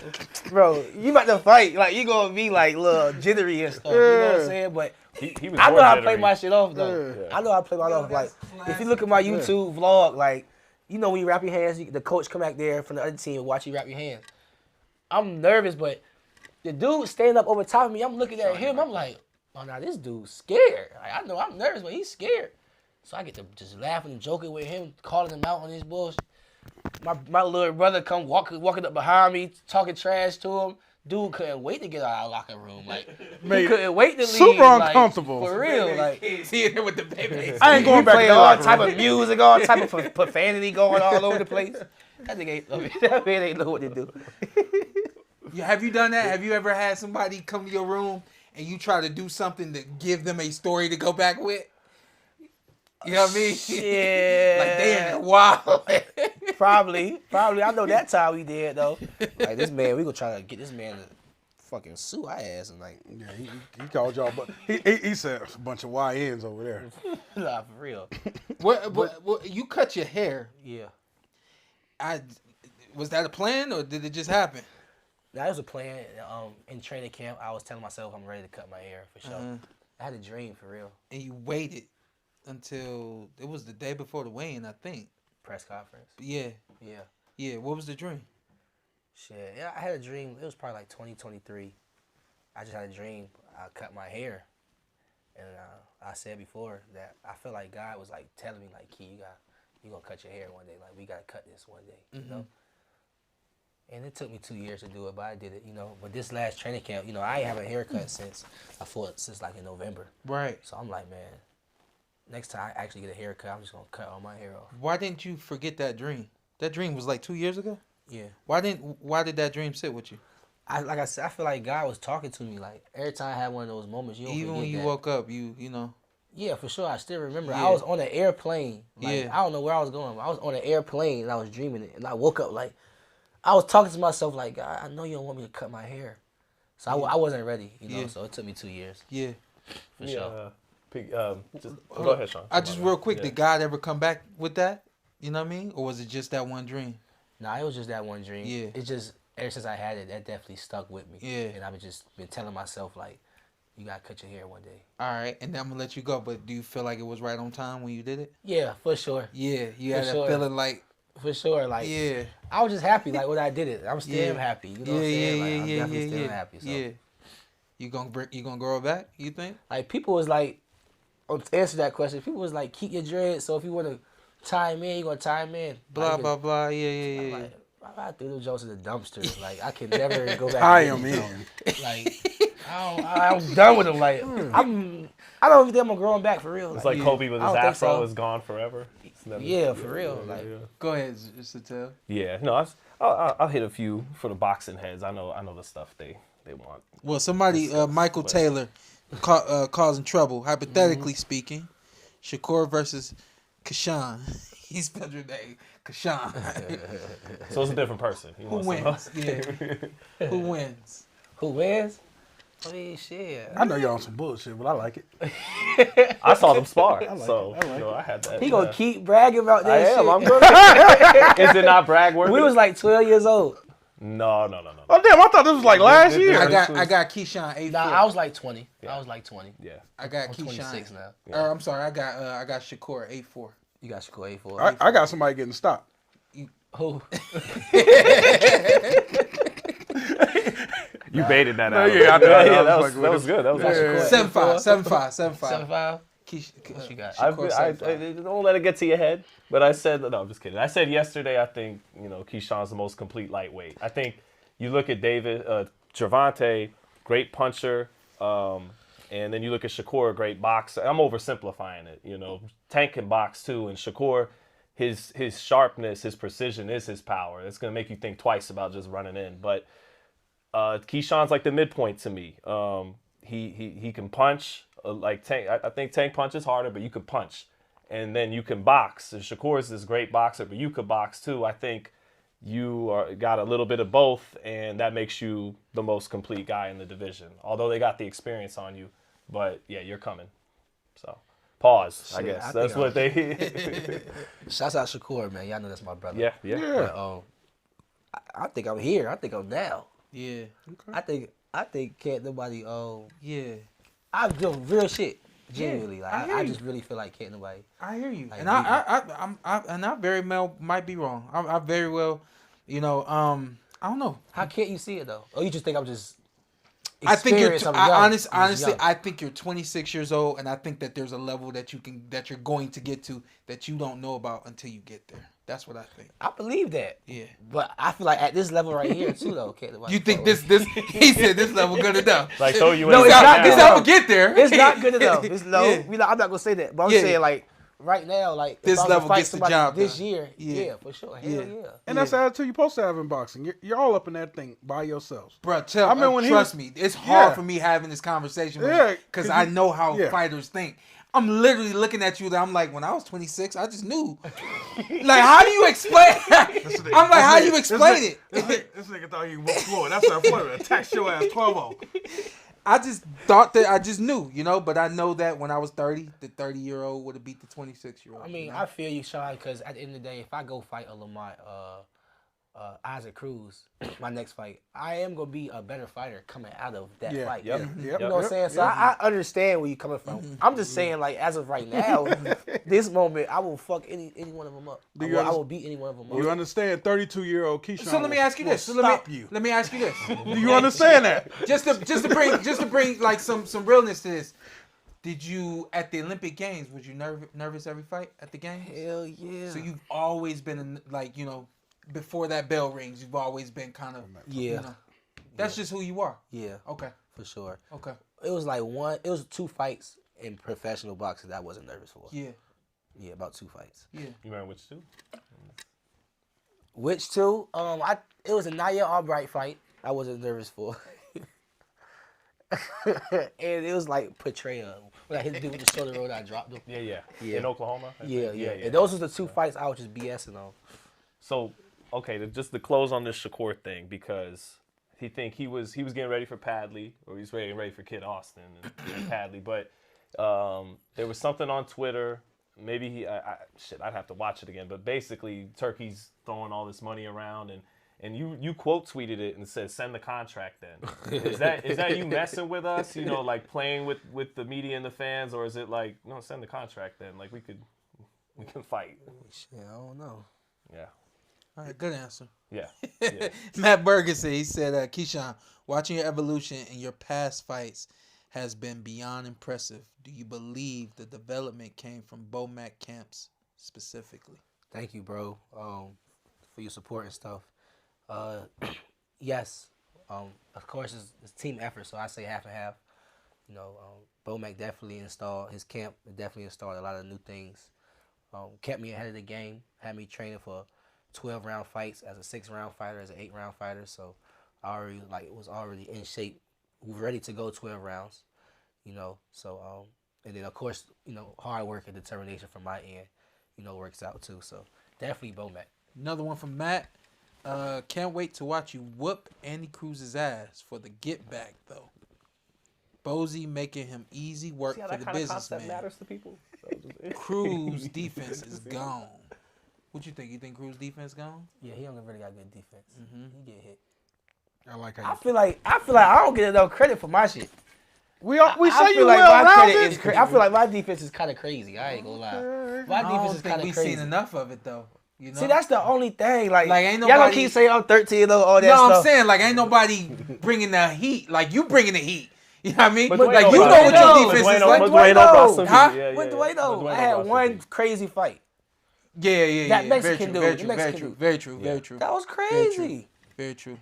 Bro, you about to fight. Like, you gonna be, like, little jittery and stuff. You know what I'm saying? But He was I know more how to play jittery. my shit off, though. Yeah. I know how to play my off. Like, if you look at my YouTube vlog, like, you know when you wrap your hands, the coach come back there from the other team and watch you wrap your hands. I'm nervous, but the dude standing up over top of me, I'm looking at him, I'm like, oh, now this dude's scared. Like, I know I'm nervous, but he's scared. So I get to just laughing and joking with him, calling him out on his bullshit. My little brother come walking up behind me, talking trash to him. Dude couldn't wait to get out of our locker room. Like, he Mate, couldn't wait to leave. super like, uncomfortable. For real, like. See there with the baby. I ain't going back to playing the all locker type room. of music, all type of profanity going all over the place. That nigga that man ain't know what to do. Yeah, have you done that? Have you ever had somebody come to your room and you try to do something to give them a story to go back with? You know what I mean? Yeah. Like they in there wild. Probably. I know that time we did though. Like this man, we gonna try to get this man to fucking sue our ass and like. Yeah, he called y'all, but he said a bunch of YNs over there. Nah, for real. What, you cut your hair. Yeah. Was that a plan or did it just happen? That was a plan. In training camp, I was telling myself I'm ready to cut my hair for sure. I had a dream for real. And you waited until it was the day before the weigh-in, I think. Press conference. Yeah. Yeah. What was the dream? Shit. Yeah, I had a dream. It was probably like 2023. I just had a dream. I cut my hair. And I said before that I feel like God was like telling me like, Key, you gonna cut your hair one day. Like, we gotta cut this one day, you know? And it took me 2 years to do it, but I did it, you know. But this last training camp, you know, I ain't have a haircut since like in November. Right. So I'm like, man, next time I actually get a haircut, I'm just gonna cut all my hair off. Why didn't you forget that dream? That dream was like 2 years ago. Yeah. Why did that dream sit with you? Like I said, I feel like God was talking to me. Like every time I had one of those moments, you don't Even when forget you that. woke up, you know. Yeah, for sure. I still remember. Yeah. I was on an airplane. Like, Yeah. I don't know where I was going. I was on an airplane and I was dreaming it. And I woke up like, I was talking to myself like, God, I know you don't want me to cut my hair. So I wasn't ready, you know. Yeah. So it took me 2 years. Yeah. For sure. Go ahead, Sean. I just real quick, Yeah. did God ever come back with that? You know what I mean? Or was it just that one dream? Nah, it was just that one dream. Yeah. It's just, ever since I had it, that definitely stuck with me. Yeah. And I've just been telling myself like, you gotta cut your hair one day. All right, and then I'm gonna let you go. But do you feel like it was right on time when you did it? Yeah, for sure. Yeah, you For had that sure. feeling like, For sure. Like, yeah, I was just happy like when I did it. I'm still happy. You know what I'm saying? Like, I'm definitely still happy. So. yeah. You gonna grow it back? You think? Like people was like, to answer that question, people was like, keep your dreads. So if you want to tie him in, you gonna tie him in. Blah like, blah blah. Yeah, I'm yeah, yeah. like, I threw them jokes in the dumpster. Like I can never go back. I and am get in. them. Like I'm done with them. Like I don't even think I'm gonna grow them back for real. It's like Kobe with I his don't think afro so. is gone forever. It's never- Yeah, for real. Like Go ahead, Zittel. Yeah, no, I'll hit a few for the boxing heads. I know the stuff they want. Well, somebody, Michael Taylor, causing trouble. Hypothetically speaking, Shakur versus Keyshawn. He spelled your name, Keyshawn. So it's a different person. He Who wants to know. wins? Yeah. Who wins? who wins? I mean, shit. I know y'all on some bullshit, but I like it. I saw them spar, like so it. I like you know, I had that. He gonna keep bragging about I that am. shit. I'm good. Is it not brag worthy? We was like 12 years old. No. Oh damn! I thought this was like last year. I got Keyshawn 8-4. Nah, I was like 20. I was like 20. Yeah. I got I'm Keyshawn. 26 now. Or I'm sorry, I got Shakur 8-4. You got your score 84. I got somebody getting stopped. Who? You baited that No, out. yeah, I know. Yeah, I that was was like, good. That was Yeah. actually 7-5. 75? Keyshawn, What you got? Shakur I 7-5. don't let it get to your head. But I said, no, I'm just kidding. I said yesterday, I think, Keyshawn's the most complete lightweight. I think you look at David, Gervonta, great puncher, and then you look at Shakur, great boxer. I'm oversimplifying it, Tank can box too, and Shakur, his sharpness, his precision is his power. It's going to make you think twice about just running in. But Keyshawn's like the midpoint to me. He can punch like Tank. I think Tank punches harder, but you can punch. And then you can box. And Shakur is this great boxer, but you could box too. I think you got a little bit of both, and that makes you the most complete guy in the division. Although they got the experience on you, but yeah, you're coming. So pause, I guess. That's what they. Shouts out Shakur, man. Y'all know that's my brother. Yeah. But, I think I'm here. I think I'm now. Yeah. I think can't nobody. Yeah. I'm doing real shit. Genuinely, Yeah, like I hear I you. just really feel like can't nobody. I hear you, Like, and I very well might be wrong. I very well, I don't know. How can't you see it though? Or you just think I'm just? I think you're. experienced, I'm young. I'm just Honestly, young. I think you're 26 years old, and I think that there's a level that you're going to get to that you don't know about until you get there. That's what I think. I believe that. Yeah. But I feel like at this level right here too though, can't nobody. You think fuck with this? He said this level good enough. Like throw you in. No, the it's ground not now. good I'm gonna get there. It's not good enough. It's low. Yeah. I'm not gonna say that, but I'm Yeah. saying like right now, like This if I was to level fight gets the somebody job this done. year. Yeah. Yeah, for sure. Hell Yeah. yeah. And that's the attitude you're supposed to have in boxing. You're all up in that thing by yourselves. Bro, I mean, when he trust was- me, it's hard Yeah. for me having this conversation Yeah, because 'cause I you- know how yeah. fighters think. I'm literally looking at you. That I'm like, when I was 26, I just knew. Like, how do you explain? I'm like, how do you explain it? This nigga thought he was Floyd. That's how Floyd attacked your ass 12-0. I just thought that I just knew, but I know that when I was 30, the 30-year-old would have beat the 26-year-old. I mean, I feel you, Sean, because at the end of the day, if I go fight a Lamont, Isaac Cruz, my next fight, I am gonna be a better fighter coming out of that Yeah. fight. Yep. You know what I'm saying? So I understand where you're coming from. I'm just saying, like, as of right now, this moment, I will fuck any one of them up. I will beat any one of them up. You understand 32-year-old Keyshawn So let me ask you this. will stop you. Let me ask you this. Do you understand that? just to bring like some realness to this. Did you at the Olympic Games? Was you nervous every fight at the games? Hell yeah. So you've always been like before that bell rings, you've always been kind of Yeah. That's just who you are. Yeah. Okay. For sure. Okay. It was 2 fights in professional boxing that I wasn't nervous for. Yeah. Yeah, about 2 fights. Yeah. You remember which two? Which two? It was a Naya Albright fight. I wasn't nervous for. And it was like Petraea. When I hit the dude with the shoulder roll, I dropped him. Yeah. In Oklahoma? Yeah. And those were the two fights I was just BSing on. So, okay, just to close on this Shakur thing, because he was getting ready for Padley, or he was getting ready for Kid Austin and Padley, but there was something on Twitter. Maybe I'd have to watch it again. But basically, Turkey's throwing all this money around, and you quote tweeted it and said, "Send the contract." Then is that you messing with us? You know, like playing with the media and the fans, or is it like, no, send the contract then? Like we can fight. Shit, I don't know. Yeah. All right, good answer. Yeah. Matt Berger said, Keyshawn, watching your evolution in your past fights has been beyond impressive. Do you believe the development came from Bomac camps specifically? Thank you, bro, for your support and stuff. Yes, of course, it's team effort, so I say half and half. You know, Bomac definitely installed his camp. It definitely installed a lot of new things. Kept me ahead of the game. Had me training for 12-round fights as a 6-round fighter, as an 8-round fighter. So I already was already in shape. We were ready to go 12 rounds. You know, so and then of course, you know, hard work and determination from my end, you know, works out too. So definitely Bomac. Another one from Matt. Can't wait to watch you whoop Andy Cruz's ass for the get back though. Bozy making him easy work for the businessman. Matters to people. Cruz defense is gone. What you think? You think Cruz defense gone? Yeah, he don't really got good defense. He get hit. I like how I feel like I don't get enough credit for my shit. we I say you feel like well my credit rounded. is I feel like my defense is kind of crazy. I ain't gonna lie. My I don't defense is think kind we've of crazy. seen enough of it though. You know? See, that's the only thing. Like ain't y'all gonna nobody- keep saying I'm 13 and all that no, stuff. I'm saying like ain't nobody bringing the heat like you bringing the heat. You know what I mean? But Like Dwayne you know knows. what Dwayne your defense is knows. like. Dwayne brought some Huh? heat. Yeah, With yeah, Dwayne, yeah. though, Dwayne I had brought some one heat. crazy fight. Yeah. That Mexican dude, Very the true. Mexican Very dude. true. Very true. That was crazy. Very true.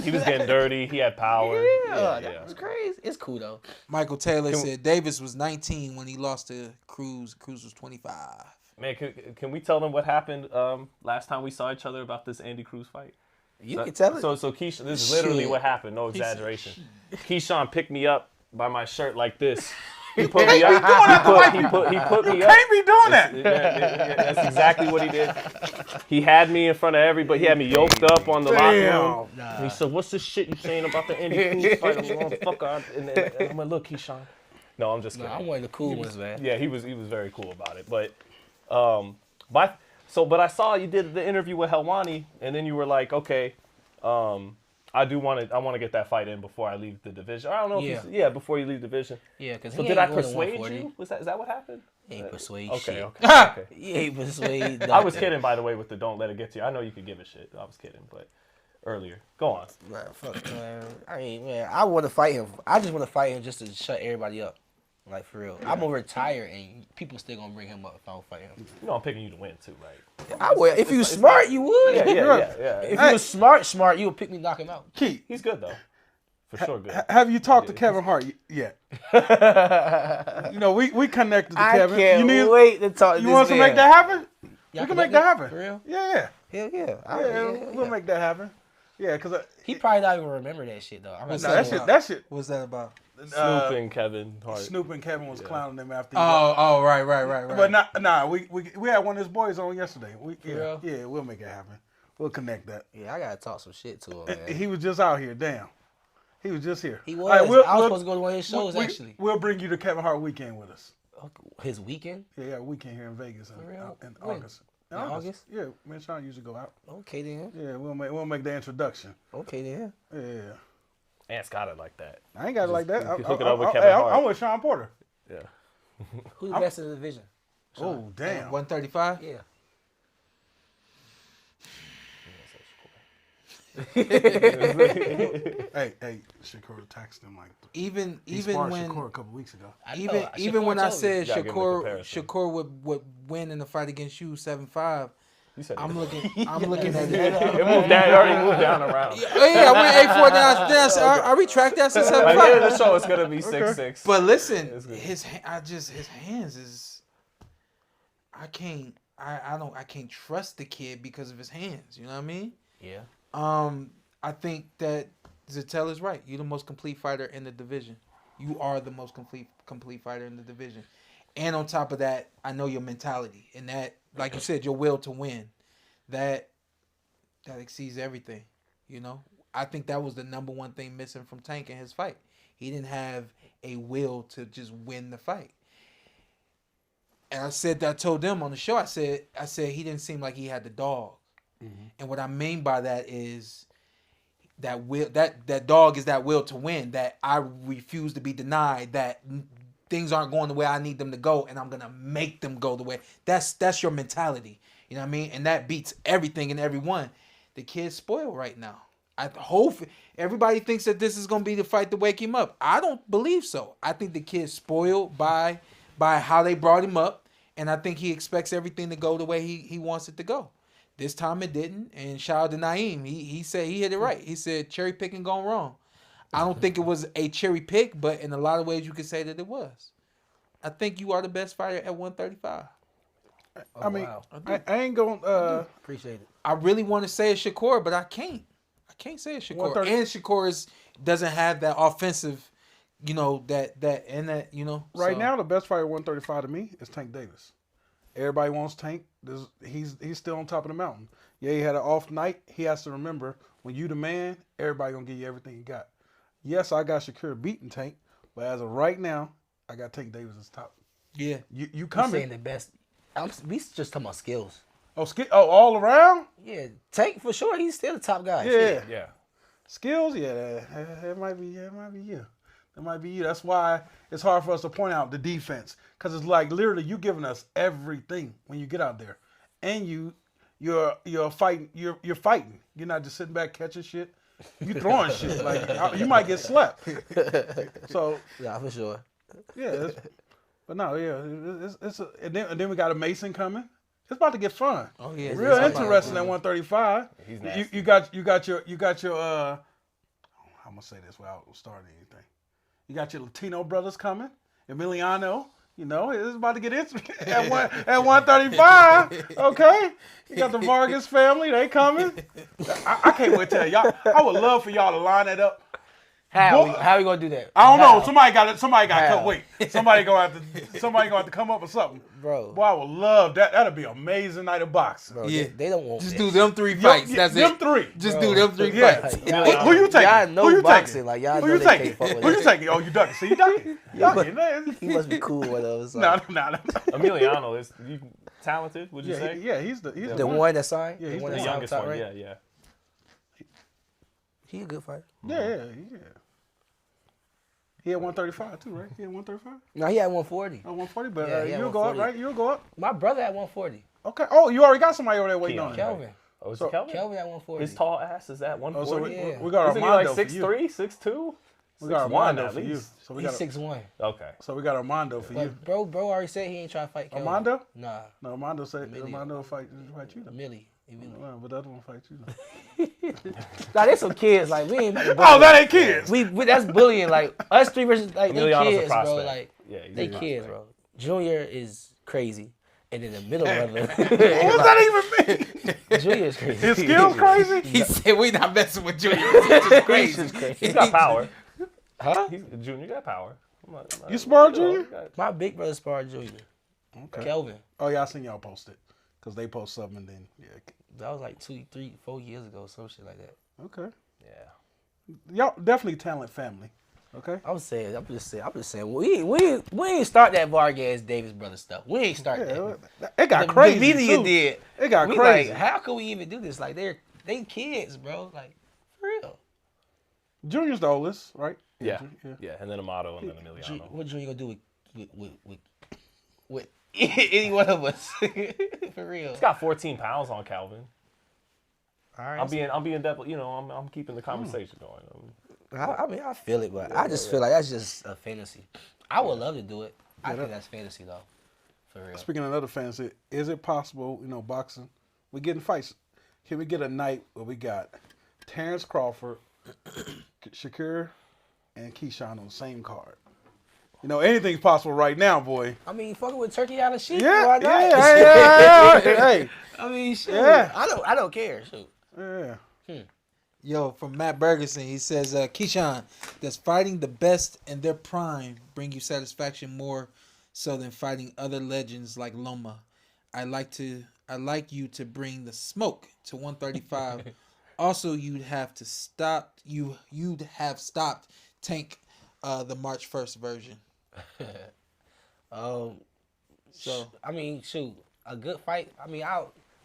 He was getting dirty. He had power. Yeah, that was crazy. It's cool though. Michael Taylor said Davis was 19 when he lost to Cruz. Cruz was 25. Man, can we tell them what happened last time we saw each other about this Andy Cruz fight? You can tell it. So Keyshawn, this is literally Shit. what happened. No exaggeration. Keyshawn picked me up by my shirt like this. He put me up. He put me up. Can't be doing that. Yeah, that's exactly what he did. He had me in front of everybody. He had me yoked up on the locker room. And he said, "What's this shit you saying about the Andy Cruz fight, motherfucker?" And I'm like, "Look, Keyshawn." No, I'm just kidding. I'm one of the cool ones, man. Yeah, he was very cool about it. But but I saw you did the interview with Helwani, and then you were like, okay, I want to get that fight in before I leave the division. I don't know if before you leave the division. Yeah, because So did I persuade you? Is that what happened? He ain't persuade Okay, shit. okay. He ain't persuade I was nothing. kidding, by the way, with the don't let it get to you. I know you could give a shit. I was kidding, but earlier. Go on. Man, fuck, man. I want to fight him. I just want to fight him just to shut everybody up. Like, for real. I'm going to retire, and people still going to bring him up if I don't fight him. You know I'm picking you to win, too, right? I would. If you smart, you would. Yeah. If you was smart, you would pick me and knock him out. Keith, He's good, though. For sure good. have you talked to Kevin Hart yet? You know, we connected to I Kevin. can't wait to talk to You this want us to man. make that happen? Y'all We can make that happen. For real? Yeah. Hell yeah. We'll make that happen. Yeah, because He probably not even remember that shit, though. I'm not that shit. What's that about? Snoop and Kevin Hart. Snoop and Kevin was clowning him after. Oh, right. But nah, we had one of his boys on yesterday. real? Yeah, we'll make it happen. We'll connect that. Yeah, I gotta talk some shit to him, man. He was just out here. Damn, he was just here. He All was. right, I was supposed to go to one of his shows, actually. We'll bring you to Kevin Hart weekend with us. His weekend? Yeah, a weekend here in Vegas real? in When? August. In August? Yeah, me and Sean usually go out. Okay, then. Yeah, we'll make the introduction. Okay, then. Yeah, Ant's got it like that. I ain't got it like that. you can hook it up with Kevin Hart. I'm with Shawn Porter. Yeah. Who's the best in the division? Oh damn. 135? Yeah. Hey, Shakur taxed him like. Even Sparred when Shakur a couple weeks ago. even when I said You gotta give him the comparison. Shakur would win in the fight against you 7-5, You said I'm it. looking at it. It already moved down around. Yeah, I went 8-4 down. I retract that to By the end of 7-5. the show, it's gonna be 6-6. But listen, It's good. his hands is I can't I can't trust the kid because of his hands. You know what I mean? Yeah. I think that Zittel is right. You're the most complete fighter in the division. You are the most complete fighter in the division. And on top of that, I know your mentality and that, like you said, your will to win. That exceeds everything. You know, I think that was the number one thing missing from Tank in his fight. He didn't have a will to just win the fight. And I told them on the show, I said he didn't seem like he had the dog. Mm-hmm. And what I mean by that is that will, that dog is that will to win, that I refuse to be denied, that things aren't going the way I need them to go, and I'm gonna make them go the way. That's your mentality. You know what I mean? And that beats everything and everyone. The kid's spoiled right now. I hope everybody thinks that this is gonna be the fight to wake him up. I don't believe so. I think the kid's spoiled by how they brought him up, and I think he expects everything to go the way he wants it to go. This time it didn't, and shout out to Naeem. He said he hit it right. He said cherry picking gone wrong. I don't think it was a cherry pick, but in a lot of ways you could say that it was. I think you are the best fighter at 135. I mean, wow. I ain't going to... Appreciate it. I really want to say it's Shakur, but I can't. I can't say it's Shakur. And Shakur doesn't have that offensive, you know, that, you know. Right now, the best fighter at 135 to me is Tank Davis. Everybody wants Tank. He's still on top of the mountain. Yeah, he had an off night. He has to remember, when you the man, everybody going to give you everything you got. Yes, I got Shakur beating Tank, but as of right now, I got Tank Davis as top. Yeah. You coming. I'm saying the best. We just talking about skills. Oh, all around? Yeah, Tank for sure. He's still the top guy. Yeah. Skills, yeah, it might be you. It might be you. That's why it's hard for us to point out the defense, because it's like literally you giving us everything when you get out there, and you're fighting. You're fighting. You're not just sitting back catching shit. You throwing shit. Like you might get slapped. So yeah, for sure. Yeah, but no, yeah, and then we got a Mason coming. It's about to get fun. Oh yeah, real interesting at 135. He's nasty. You got your I'm gonna say this without starting anything. You got your Latino brothers coming. Emiliano, you know, it's about to get interesting at 135. Okay, you got the Vargas family. They coming. I can't wait to tell y'all. I would love for y'all to line that up. How we gonna do that? I don't know. Somebody got to come. Wait, somebody gonna have to come up with something, bro. Boy, I would love that. That'd be an amazing night of boxing. Bro, yeah, they don't want just this. do them 3 fights. That's them it. 3. Just bro. do them 3 fights. Who you taking? Y'all know Who you boxing. taking? Like y'all Who know you they taking? can't fuck with Who you us. taking? Oh, you ducking? See, you ducking. He must be cool with those. No. Emiliano is talented. Would you say? Yeah, he's the one that signed. Yeah, he's the youngest one. Right? Yeah. He a good fighter. Yeah. He had 135 too, right? He had 135? No, he had 140. Oh, 140, but you'll go up, right? You'll go up. My brother had 140. Okay. Oh, you already got somebody over there waiting on you. Kelvin. Oh, is it Kelvin? Kelvin at 140. His tall ass is at 140. So we got Armando for you. Like 6'3", 6'2"? We got Armando for you. So he's 6'1". Okay. So we got Armando for you. Bro already said he ain't trying to fight Kelvin. Armando? Nah. No, Armando said Armando will fight you. Millie. No, but that don't fight you. Nah, there's some kids like we ain't. Oh, that ain't kids. We that's bullying. Like us 3 versus like they Emiliano's kids, bro. Like they kids, bro. Junior is crazy, and then the middle brother. What does that even mean? Junior is crazy. His skills crazy. He said we not messing with Junior. He's just crazy. He's got power. Huh? Junior got power. You sparred Junior? My big brother sparred Junior. Okay. Kelvin. Oh yeah, I seen y'all post it. Because they post something and then That was like 2, 3, 4 years ago, some shit like that. Okay. Yeah. Y'all definitely talent family. Okay. I'm just saying. We ain't start that Vargas Davis brother stuff. We ain't start that. It got crazy. The media too. did. It got we crazy. Like, how could we even do this? Like they kids, bro. Like for real. Junior's the oldest, right? Yeah. And then Amato and then Emiliano. What Junior gonna do with any one of us? For real. He's got 14 pounds on Calvin. All right. I'm being definitely, I'm keeping the conversation going. I mean, I feel it, but I just feel like that's just a fantasy. I would love to do it. I think that's fantasy though. For real. Speaking of another fantasy, is it possible, boxing, we're getting fights. Can we get a night where we got Terrence Crawford, Shakur, and Keyshawn on the same card? You know, anything's possible right now, boy. I mean, fucking with turkey out of sheep. Yeah, why not? yeah. Hey, I mean, shit. Yeah. I don't care. Shoot. yeah. Yo, from Matt Bergerson, he says, Keyshawn, does fighting the best in their prime bring you satisfaction more so than fighting other legends like Loma? I like you to bring the smoke to 135. Also, you'd have stopped Tank the March 1st version. So I mean, shoot, a good fight. I mean,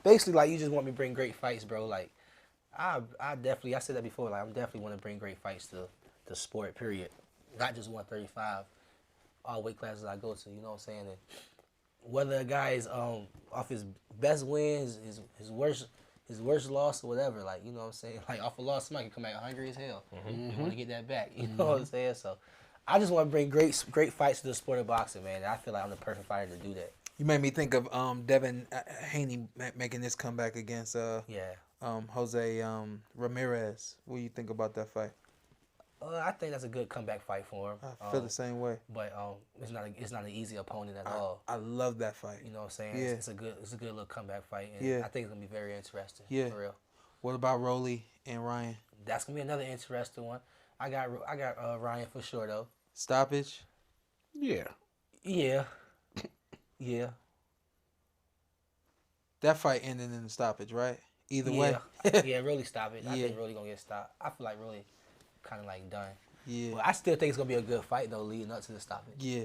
basically like you just want me to bring great fights, bro. Like I definitely, I said that before. Like I'm definitely want to bring great fights to the sport. Period. Not just 135. All weight classes I go to. You know what I'm saying? And whether a guy is off his best win, his worst loss or whatever, like, you know what I'm saying? Like off a loss, somebody can come back hungry as hell. You want to get that back. You know what I'm saying? So I just want to bring great fights to the sport of boxing, man. And I feel like I'm the perfect fighter to do that. You made me think of Devin Haney making this comeback against Jose Ramirez. What do you think about that fight? I think that's a good comeback fight for him. I feel the same way. But it's not an easy opponent at all. I love that fight. You know what I'm saying? Yeah. It's a good little comeback fight. And Yeah. I think it's gonna be very interesting. Yeah. For real. What about Rolly and Ryan? That's gonna be another interesting one. I got Ryan for sure though. Stoppage? Yeah. Yeah. Yeah. That fight ended in a stoppage, right? Either way. Yeah, really stop it. I Yeah. think really gonna get stopped. I feel like really kind of like done. Yeah. But I still think it's gonna be a good fight though, leading up to the stoppage. Yeah.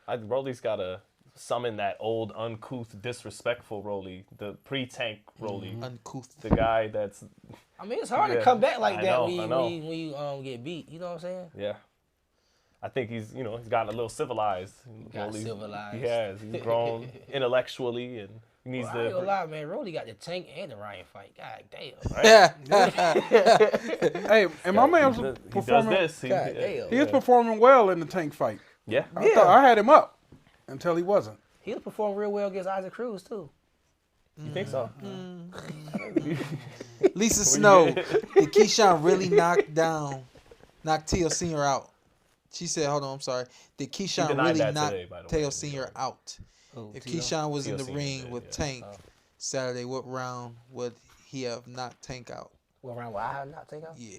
Rolly's got to summon that old, uncouth, disrespectful Rolly, the pre-tank Rolly. Uncouth. The guy that's, I mean, it's hard to Yeah. come back like I that know, when I know. you get beat. You know what I'm saying? yeah. I think he's gotten a little civilized. Got civilized. He has. He's grown intellectually, and he needs Well, I ain't gonna to. lie, man. Rolly got the Tank and the Ryan fight. God damn. Hey, and my man was He does performing. this. God damn. He was performing well in the Tank fight. Yeah. I thought I had him up until he wasn't. He was performing real well against Isaac Cruz too. You think so? Lisa Snow, did Keyshawn really knock Teo Sr. out? She said, hold on, I'm sorry. Did Keyshawn denied really that knock today, by the way. Teo Sr. out? If Teo? Keyshawn was Teo in the Sr. ring did, with yeah. Tank Saturday, what round would he have knocked Tank out? What round would I not take out? Yeah.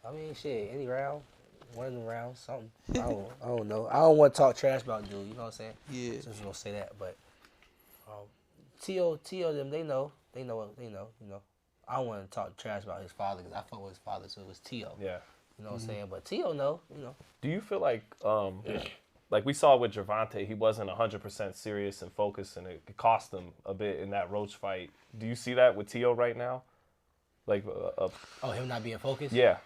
I mean, shit, any round, one of the rounds, something. I don't know. I don't want to talk trash about dude. You know what I'm saying? Yeah. Since you don't say that, but Teo, them, they know. You know. I don't want to talk trash about his father because I fuck with his father, so it was Teo. Yeah. You know what I'm saying? But Teo know. Do you feel like we saw with Gervonta, he wasn't 100% serious and focused, and it cost him a bit in that Roach fight. Do you see that with Teo right now? Like, Him not being focused? yeah.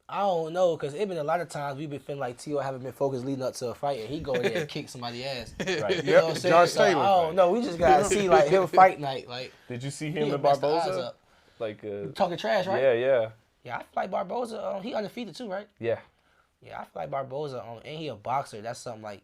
I don't know, because it been a lot of times we've been feeling like Teo haven't been focused leading up to a fight, and he go in there and kick somebody's ass. Right. You know what I'm saying? Josh So, Taylor. I don't know. We just got to see, like, him fight night. Like, Did you see he him done and messed the odds Barboza? up. Like, Talking trash, right? yeah. Yeah, I feel like Barboza, he undefeated too, right? Yeah. Yeah, I feel like Barboza, and he a boxer. That's something like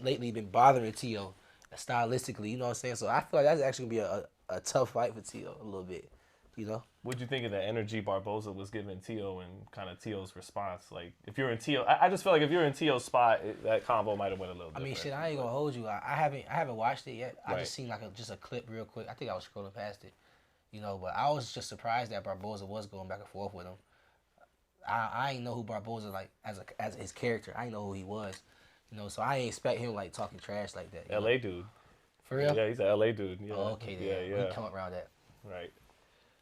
lately been bothering Teo stylistically. You know what I'm saying? So I feel like that's actually gonna be a tough fight for Teo a little bit. You know? What'd you think of the energy Barboza was giving Teo and kind of Teo's response? Like, if you're in Teo, I just feel like if you're in Teo's spot, that combo might have went a little I different. mean, shit, I ain't gonna hold you. I haven't watched it yet. I Right. just seen like just a clip real quick. I think I was scrolling past it. You know, but I was just surprised that Barboza was going back and forth with him. I ain't know who Barboza like as his character. I ain't know who he was. You know, so I ain't expect him like talking trash like that. you know? LA dude. For real? Yeah, he's an LA dude. Yeah. Oh, okay, then. Yeah. We come around that. Right.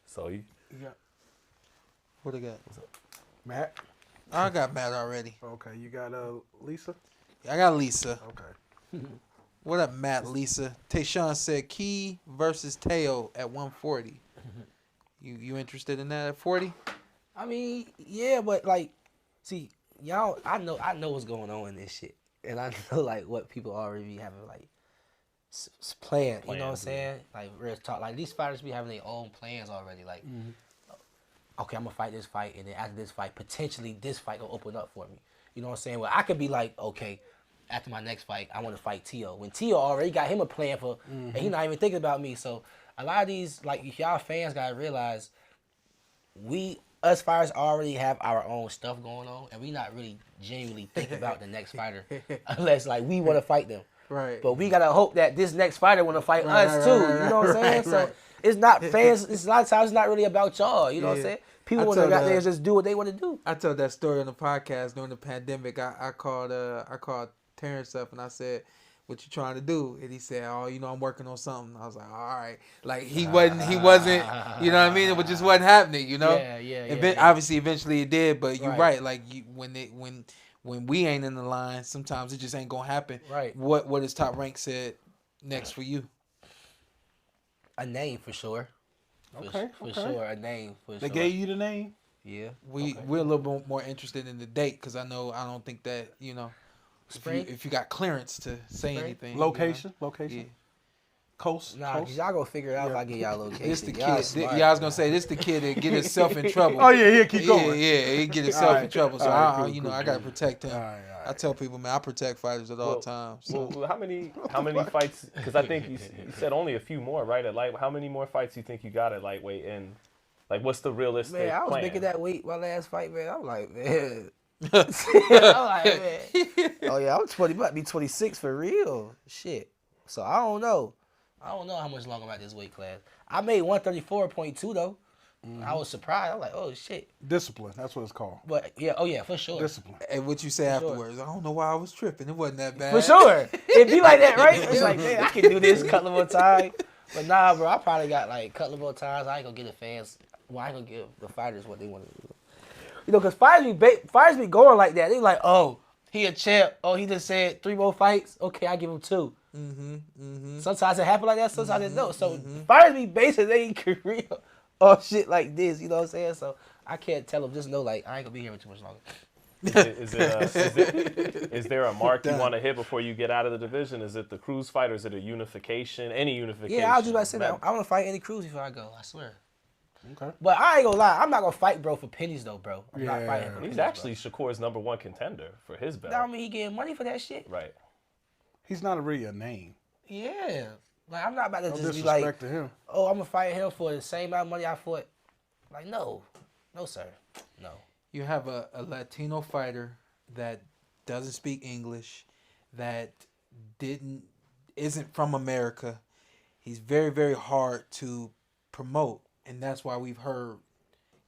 So he. What I got? Matt. I got Matt already. Okay, you got Lisa. I got Lisa. Okay. What up, Matt, Lisa? Tayshawn said Key versus Teo at 140. You interested in that at 40? I mean, yeah, but like, see, y'all, I know what's going on in this shit, and I know like what people already be having like planned. You know what I'm saying? Like real talk. Like these fighters be having their own plans already. Like, okay, I'm gonna fight this fight, and then after this fight, potentially this fight will open up for me. You know what I'm saying? Well, I could be like, okay, after my next fight, I want to fight Teo. When Teo already got him a plan for, and he not even thinking about me. So a lot of these, like, y'all fans gotta realize, we us fighters already have our own stuff going on, and we not really genuinely thinking about the next fighter unless like we want to fight them. Right. But we gotta hope that this next fighter want to fight us too. You know what I'm saying? So it's not fans. It's a lot of times it's not really about y'all. You know what I'm saying? People want to go out there and just do what they want to do. I told that story on the podcast during the pandemic. I called Terrence up and I said, "What you trying to do?" And he said, "Oh, you know, I'm working on something." I was like, "All right." Like he wasn't. You know what I mean? It just wasn't happening. You know? Yeah. Obviously, eventually it did. But you're right. Like when we ain't in the line, sometimes it just ain't gonna happen. Right. What has Top Rank said next for you? A name for sure. For sure, a name for sure. They gave you the name? Yeah. We're a little bit more interested in the date because I don't think that, you know, if you got clearance to say anything. Location? You know? Location? Yeah. Coast? Nah, cause y'all gonna figure it out if I get y'all location. This the kid. I was gonna say this the kid that get himself in trouble. Oh yeah, keep going. Yeah, he get himself in trouble. So I cool. gotta protect him. All right. I tell people, man, I protect fighters at all times. So. Well, how many fights? Because I think you said only a few more, right? At lightweight, how many more fights you think you got at lightweight? And like, what's the realistic Man, I was plan? making that weight my last fight, man. I'm like, man. Man. Oh yeah, I'm 20. About to be 26 for real. Shit. So I don't know how much longer I'm at this weight class. I made 134.2 though. I was surprised. I was like, oh shit. Discipline. That's what it's called. But yeah, for sure. Discipline. And what you say afterwards? I don't know why I was tripping. It wasn't that bad. For sure. It'd be like that, right? It's like, man, I can do this a couple more times. But nah, bro, I probably got like a couple more times. I ain't gonna give the fans. Well, I ain't gonna give the fighters what they want to do. You know, because fighters be going like that. They like, oh, he a champ. Oh, he just said 3 more fights. Okay, I give him 2. Sometimes it happen like that. Sometimes it don't. So fighters be basing their career on shit like this. You know what I'm saying? So I can't tell them. Just know, like, I ain't gonna be here for too much longer. Is there a mark you want to hit before you get out of the division? Is it the cruise fight or is it a unification? Any unification? Yeah, I was just about to say that. I want to fight any cruise before I go. I swear. Okay. But I ain't gonna lie. I'm not gonna fight bro for pennies though, bro. I'm not fighting for He's pennies, actually Shakur's #1 contender for his belt. That mean he getting money for that shit. Right. He's not really a name. Yeah. Like I'm not about to No just be disrespect like, to him. oh, I'm gonna fight him for the same amount of money I fought. Like no, sir, no. You have a Latino fighter that doesn't speak English, that isn't from America. He's very, very hard to promote, and that's why we've heard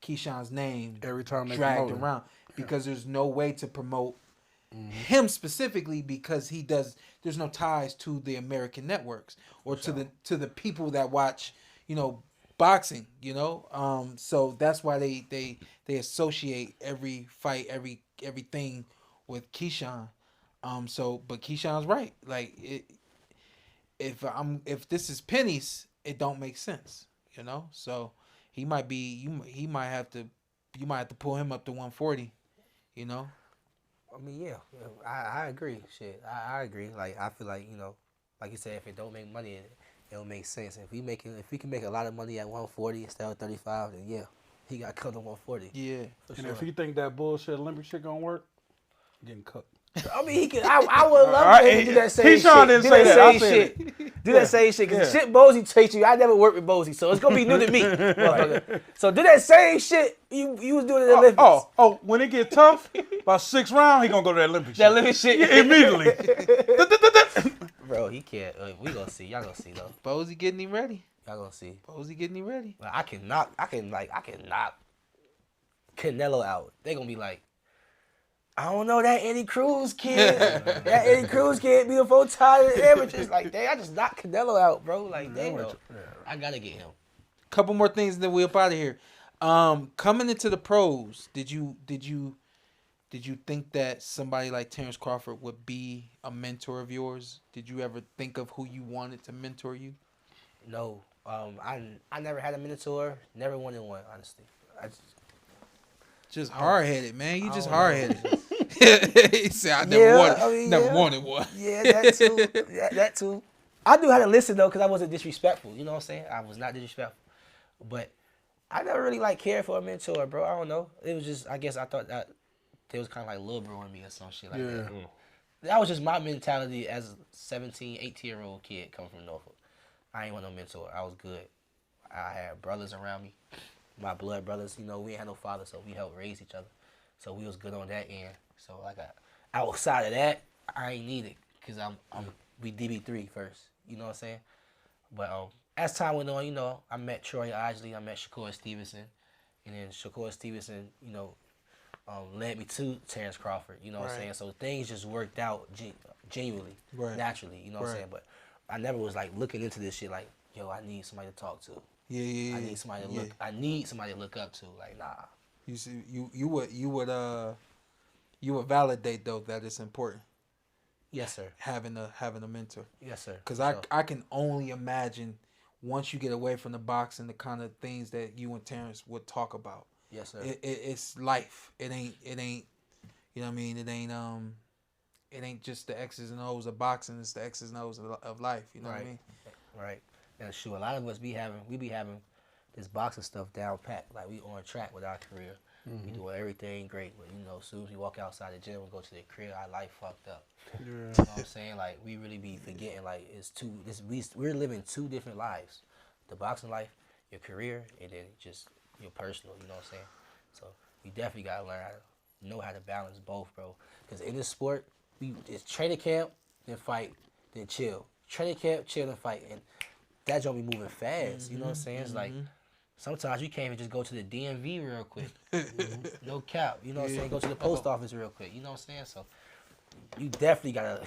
Keyshawn's name every time they dragged promote him. around because there's no way to promote him specifically because there's no ties to the American networks or to the people that watch, you know, boxing, you know. So that's why they associate every fight, everything with Keyshawn. But Keyshawn's right. Like if this is pennies, it don't make sense, you know. So you might have to pull him up to 140, you know. I mean, yeah, I agree. Shit, I agree. Like I feel like, you know, like you said, if it don't make money, it don't make sense. If we can make a lot of money at 140 instead of 35, then yeah, he got cut to 140. Yeah, and if you think that bullshit Olympic shit gonna work, getting cut. I mean, he could. I would love him to do that same shit. Keyshawn didn't say that. I said it. Do that same shit. Because the shit Bozy takes you, I never worked with Bozy, so it's going to be new to me. So do that same shit you was doing in the Olympics. Oh, when it get tough, about 6th round, he going to go to that Olympic shit. That Olympic shit. Yeah, immediately. Bro, he can't. We going to see. Y'all going to see, though. Bozy getting him ready. Y'all going to see. Bozy getting him ready. Like, I can knock Canelo out. They going to be like, I don't know, that Eddie Cruz kid. That Eddie Cruz kid be a full-time amateurs. Like, dang, I just knocked Canelo out, bro. Like, damn, I got to get him. Couple more things and then we're up out of here. Coming into the pros, did you think that somebody like Terrence Crawford would be a mentor of yours? Did you ever think of who you wanted to mentor you? No. I never had a mentor. Never wanted one, honestly. Just hard-headed, man. You just hard-headed. He said, I never wanted one. Yeah, that too. That too. I knew how to listen, though, because I wasn't disrespectful. You know what I'm saying? I was not disrespectful. But I never really, cared for a mentor, bro. I don't know. It was just, I guess I thought that they was kind of like little bro in me or some shit like that. That was just my mentality as a 17, 18-year-old kid coming from Norfolk. I ain't want no mentor. I was good. I had brothers around me. my blood brothers. You know, we ain't had no father, so we helped raise each other. So we was good on that end. So like outside of that, I ain't need it because we DB3 first. You know what I'm saying? But as time went on, you know, I met Troy Isley, I met Shakur Stevenson, and then Shakur Stevenson, you know, led me to Terrence Crawford. You know what I'm saying? So things just worked out genuinely, naturally. You know what I'm saying? But I never was like looking into this shit like, yo, I need somebody to talk to. I need somebody to look. I need somebody to look up to. Like, nah. You see, you would validate though that it's important. Yes, sir. Having a mentor. Yes, sir. Because I can only imagine once you get away from the boxing, the kind of things that you and Terrence would talk about. Yes, sir. It's life. It ain't. You know what I mean? It ain't just the X's and O's of boxing. It's the X's and O's of life. You know what I mean? Right. And sure, a lot of us be having this boxing stuff down pat. Like we on track with our career. We doing everything great, but you know, as soon as we walk outside the gym and go to the crib, our life fucked up. You know what I'm saying? Like we really be forgetting like we're living two different lives. The boxing life, your career, and then just your personal, you know what I'm saying? So you definitely gotta learn how to balance both, bro. Because in this sport, it's training camp, then fight, then chill. Training camp, chill, and fight. And that don't be moving fast, you know what I'm saying? It's like sometimes you can't even just go to the DMV real quick. No cap. You know what I'm saying? Go to the post office real quick. You know what I'm saying? So you definitely gotta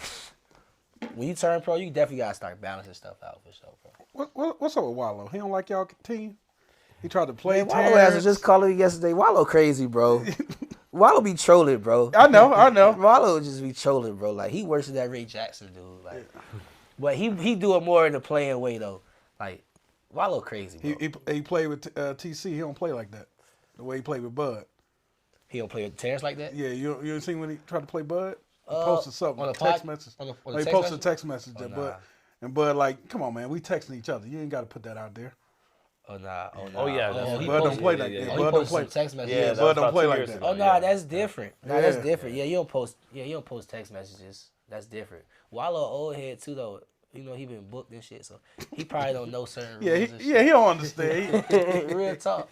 when you turn pro, you definitely gotta start balancing stuff out for sure, bro. What's up with Wallow? He don't like y'all team? He tried to play Wallow has just called me yesterday. Wallow crazy, bro. Wallow be trolling, bro. I know. Wallow just be trolling, bro. Like he worse than that Ray Jackson dude. Like, but he do it more in the playing way though. Like Wallow crazy, bro. He played with TC. He don't play like that. The way he played with Bud. He don't play with Terrence like that? Yeah, you seen when he tried to play Bud? He posted something, on a the text pod- message. on the he text posted message? a text message that Bud. And Bud like, come on, man, we texting each other. You ain't got to put that out there. Oh, nah. Oh, yeah. Bud don't play like that. Bud don't play text messages. Yeah, Bud don't play like that. Oh, nah, that's different. Nah, that's different. Yeah, you don't post text messages. That's different. Wallow old head, too, though. You know, he been booked and shit, so he probably don't know certain rules and shit. He don't understand. Real talk.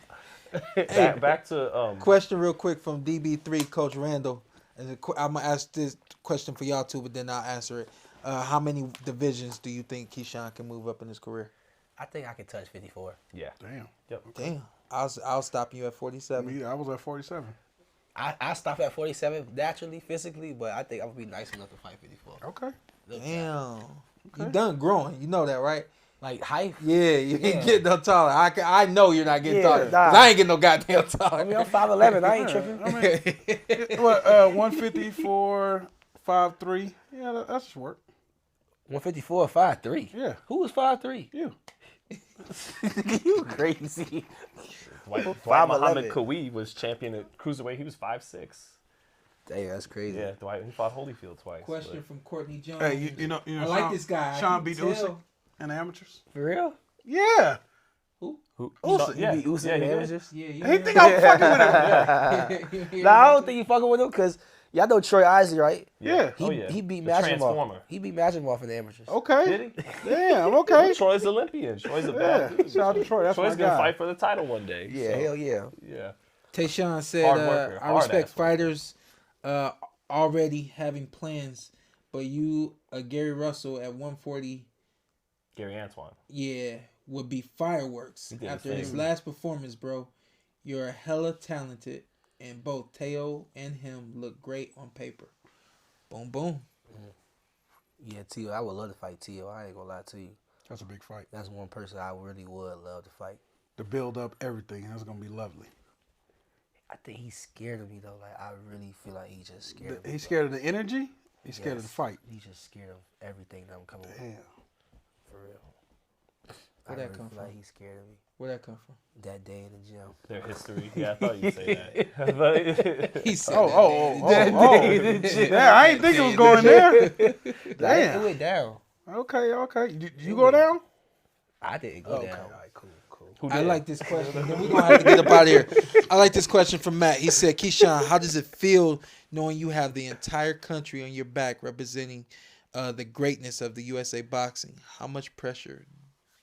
Back to question real quick from DB3, Coach Randall. And I'm gonna ask this question for y'all too, but then I'll answer it. How many divisions do you think Keyshawn can move up in his career? I think I can touch 54. Yeah. Damn. Yep. Damn. I'll stop you at 47. I was at 47. I stop at 47 naturally, physically, but I think I'm gonna be nice enough to fight 54. Okay. Damn. You done growing. You know that, right? Like height? Yeah, you ain't getting no taller. I know you're not getting taller. 'Cause I ain't getting no goddamn taller. I mean, I'm 5'11". I ain't tripping. What, 154, 5'3". Yeah, that's just work. 154 or 5'3". Yeah. Who was 5'3"? You. You crazy. Dwight 5'11". Muhammad Kawi was champion at cruiserweight. He was 5'6". Damn, that's crazy. Yeah, Dwight. He fought Holyfield twice. Question from Courtney Jones. Hey, you know I like this guy. Sean beat Usyk in the amateurs. For real? Yeah. Who? Usyk. You beat Usyk in the he did. amateurs? Yeah, He think I'm fucking with him. Nah, I don't think you fucking with him because y'all know Troy Isley, right? Yeah. He beat The Matchhim Transformer. off. He beat Matchhim off in the amateurs. Okay. Did he? Damn, okay. Troy's Olympian. Troy's a bad dude. Shout out to Troy. That's Troy's my gonna guy. fight for the title one day. Yeah, so, hell yeah. Yeah. Tayshawn said, Hard worker, I hard respect ass worker. fighters already having plans, but you, Gary Russell at 140, Gary Antoine. yeah, would be fireworks. He did After his his thing. last performance, bro, you're hella talented, and both Teo and him look great on paper. Boom, boom. Yeah, Tio, I would love to fight Tio. I ain't gonna lie to you. That's a big fight. That's one person I really would love to fight. To build up everything, that's gonna be lovely. I think he's scared of me though. Like I really feel like he's just scared of me. He's scared of the energy. He's scared of the Yes. fight. He's just scared of everything that I'm coming with. Damn. For real. Where'd that come feel from? like he's scared of me. Where'd that come from? That day in the gym. Their history. Yeah, I thought you'd say that. But He said Oh. Yeah, I ain't think it was going there. It Damn. went down. Okay. You go down? I didn't go down. All right, cool. who I did? like this question. Then we're going to have to get up out of here. I like this question from Matt. He said, Keyshawn, how does it feel knowing you have the entire country on your back representing the greatness of the USA boxing? How much pressure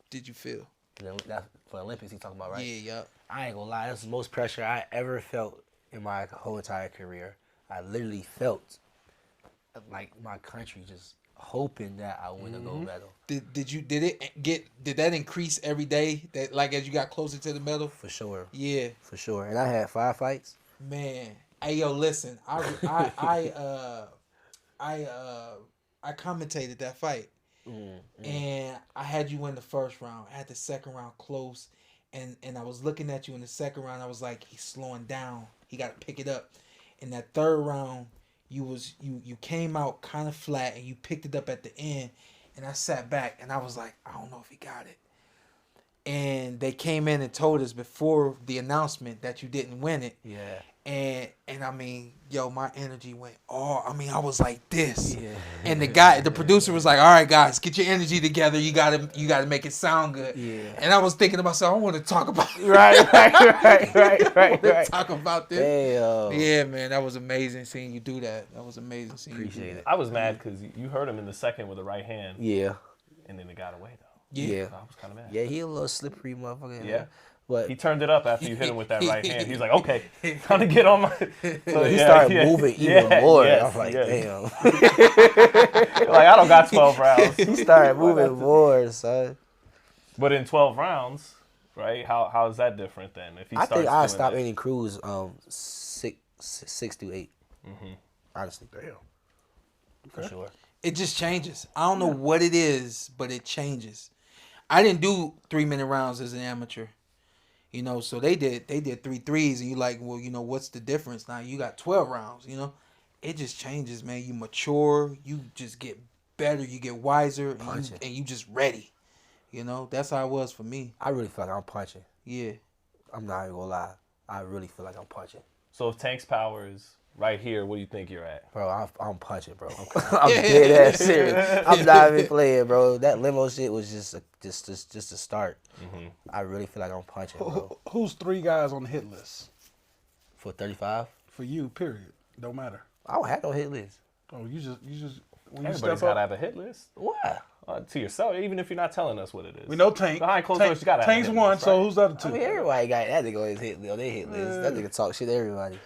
did you feel? You know, that's for the Olympics he talking about, right? Yeah, yep. I ain't gonna lie, that's the most pressure I ever felt in my whole entire career. I literally felt like my country just hoping that I win a gold medal. Did that increase every day? That like as you got closer to the medal? For sure. Yeah. For sure. And I had 5 fights. Man, hey yo, listen, I commentated that fight, and I had you win the first round. I had the second round close, and I was looking at you in the second round. I was like, he's slowing down. He got to pick it up. In that third round, you came out kind of flat, and you picked it up at the end. And I sat back, and I was like, I don't know if he got it. And they came in and told us before the announcement that you didn't win it. Yeah. And I mean, yo, my energy went, I was like this. Yeah. And the producer was like, all right, guys, get your energy together. You gotta make it sound good. Yeah. And I was thinking to myself, I want to talk about it. Right. Talk about this. Damn. Yeah, man, that was amazing seeing you do that. That was amazing seeing you do Appreciate that. it. I was mad because you hurt him in the second with the right hand. Yeah. And then it got away, though. Yeah. So I was kind of mad. Yeah, he a little slippery motherfucker. Yeah. But He turned it up after you hit him with that right hand. He was like, okay, time to get on my... So, he started moving even more. I was like, damn. Like, I don't got 12 rounds. He started moving more, son. But in 12 rounds, right, how is that different then? If he I starts think I doing stopped that? any crews 6 to 8. Honestly. Damn. For sure. It just changes. I don't know what it is, but it changes. I didn't do 3-minute rounds as an amateur. You know, so they did 3 3s, and you like, well, you know, what's the difference? Now you got 12 rounds, you know? It just changes, man. You mature, you just get better, you get wiser, and you just ready. You know, that's how it was for me. I really feel like I'm punching. Yeah. I'm not even gonna lie. I really feel like I'm punching. So if Tank's power is right here, what do you think you're at? Bro, I'm punching, bro. I'm dead ass serious. I'm not even playing, bro. That limo shit was just a start. I really feel like I'm punching, bro. Who's 3 guys on the hit list? For 35, For you, period. Don't matter. I don't have no hit list. Oh, you just when you Everybody's step got to up. have a hit list. Why? To yourself, even if you're not telling us what it is. We know Tank. Behind closed doors, you got to have Tank's a hit one, list, so right? who's the other 2? I mean, everybody got that nigga on his hit list. On their hit list. That nigga talk shit to everybody.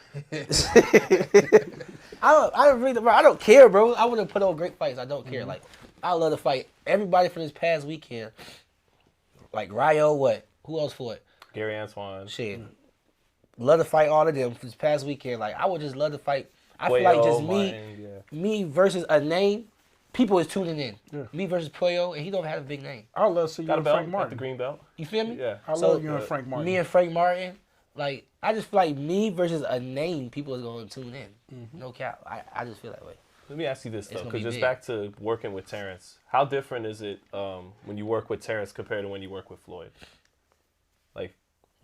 I don't care, bro. I want to put on great fights. I don't care. Like, I love to fight everybody from this past weekend. Like Ryo, what? Who else for it? Gary Antoine. Shit. Love to fight all of them for this past weekend. Like, I would just love to fight. I feel like just me versus a name. People is tuning in. Yeah. Me versus Puyo, and he don't have a big name. I'd love to see you Got a and belt, Frank got Martin. the green belt. You feel me? Yeah. I love you and Frank Martin. Me and Frank Martin, like, I just feel like me versus a name, people is going to tune in. No cap. I just feel that way. Let me ask you this, though, gonna because be just big. back to working with Terrence, how different is it when you work with Terrence compared to when you work with Floyd? Like,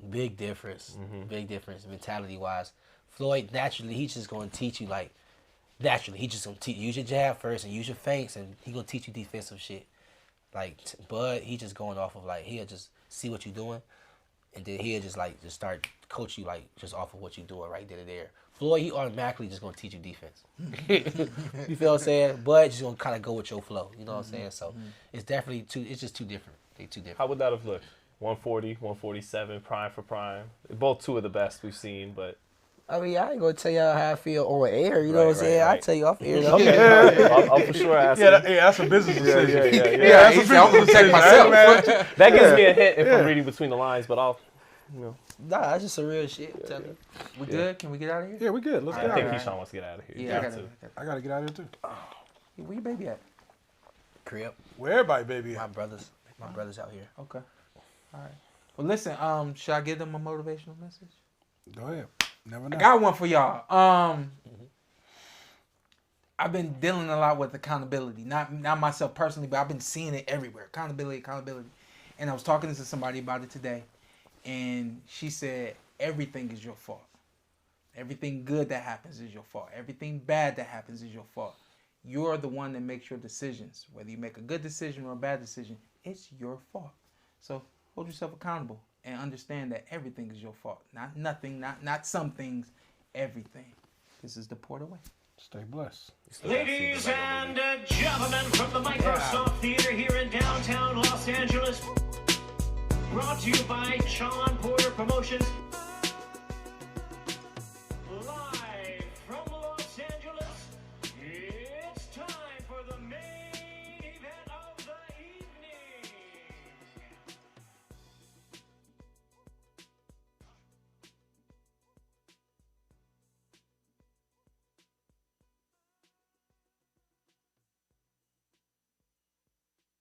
Big difference. Big difference mentality-wise. Floyd, naturally, he's just going to teach you, like, naturally, he just going to use your jab first and use your feints, and he going to teach you defensive shit. Like, Bud, he just going off of, like, he'll just see what you're doing, and then he'll just, like, just start coach you, like, just off of what you're doing right then and there. Floyd, he automatically just going to teach you defense. You feel what I'm saying? Bud just going to kind of go with your flow. You know what I'm saying? So, it's definitely it's just too different. They too different. how would that have looked? 140, 147, prime for prime. They're both 2 of the best we've seen, but... I mean, I ain't gonna tell y'all how I feel on air. You know what I'm saying? right. I'll tell you off air. Though. Okay, I'll for sure ask Yeah, him. that's a business decision. Yeah, that's a I'm gonna check myself. That gives me a hint if I'm reading between the lines, but I'll, Nah, that's just some real shit. I'm telling you. We good? Can we get out of here? Yeah, we good. Let's I get out think of here. Keyshawn wants to get out of here. Yeah, I gotta get out of here too. Where your baby at? Crib. Where everybody, baby? My brothers out here. Okay. All right. Well, listen. Should I give them a motivational message? Go ahead. Never know. I got one for y'all. I've been dealing a lot with accountability. Not myself personally, but I've been seeing it everywhere. Accountability. And I was talking to somebody about it today, and she said everything is your fault. Everything good that happens is your fault. Everything bad that happens is your fault. You're the one that makes your decisions. Whether you make a good decision or a bad decision, it's your fault. So hold yourself accountable and understand that everything is your fault. Not nothing, not some things, everything. This is the PorterWay. Stay blessed. Ladies and gentlemen, from the Microsoft Theater here in downtown Los Angeles, Brought to you by Shawn Porter Promotions.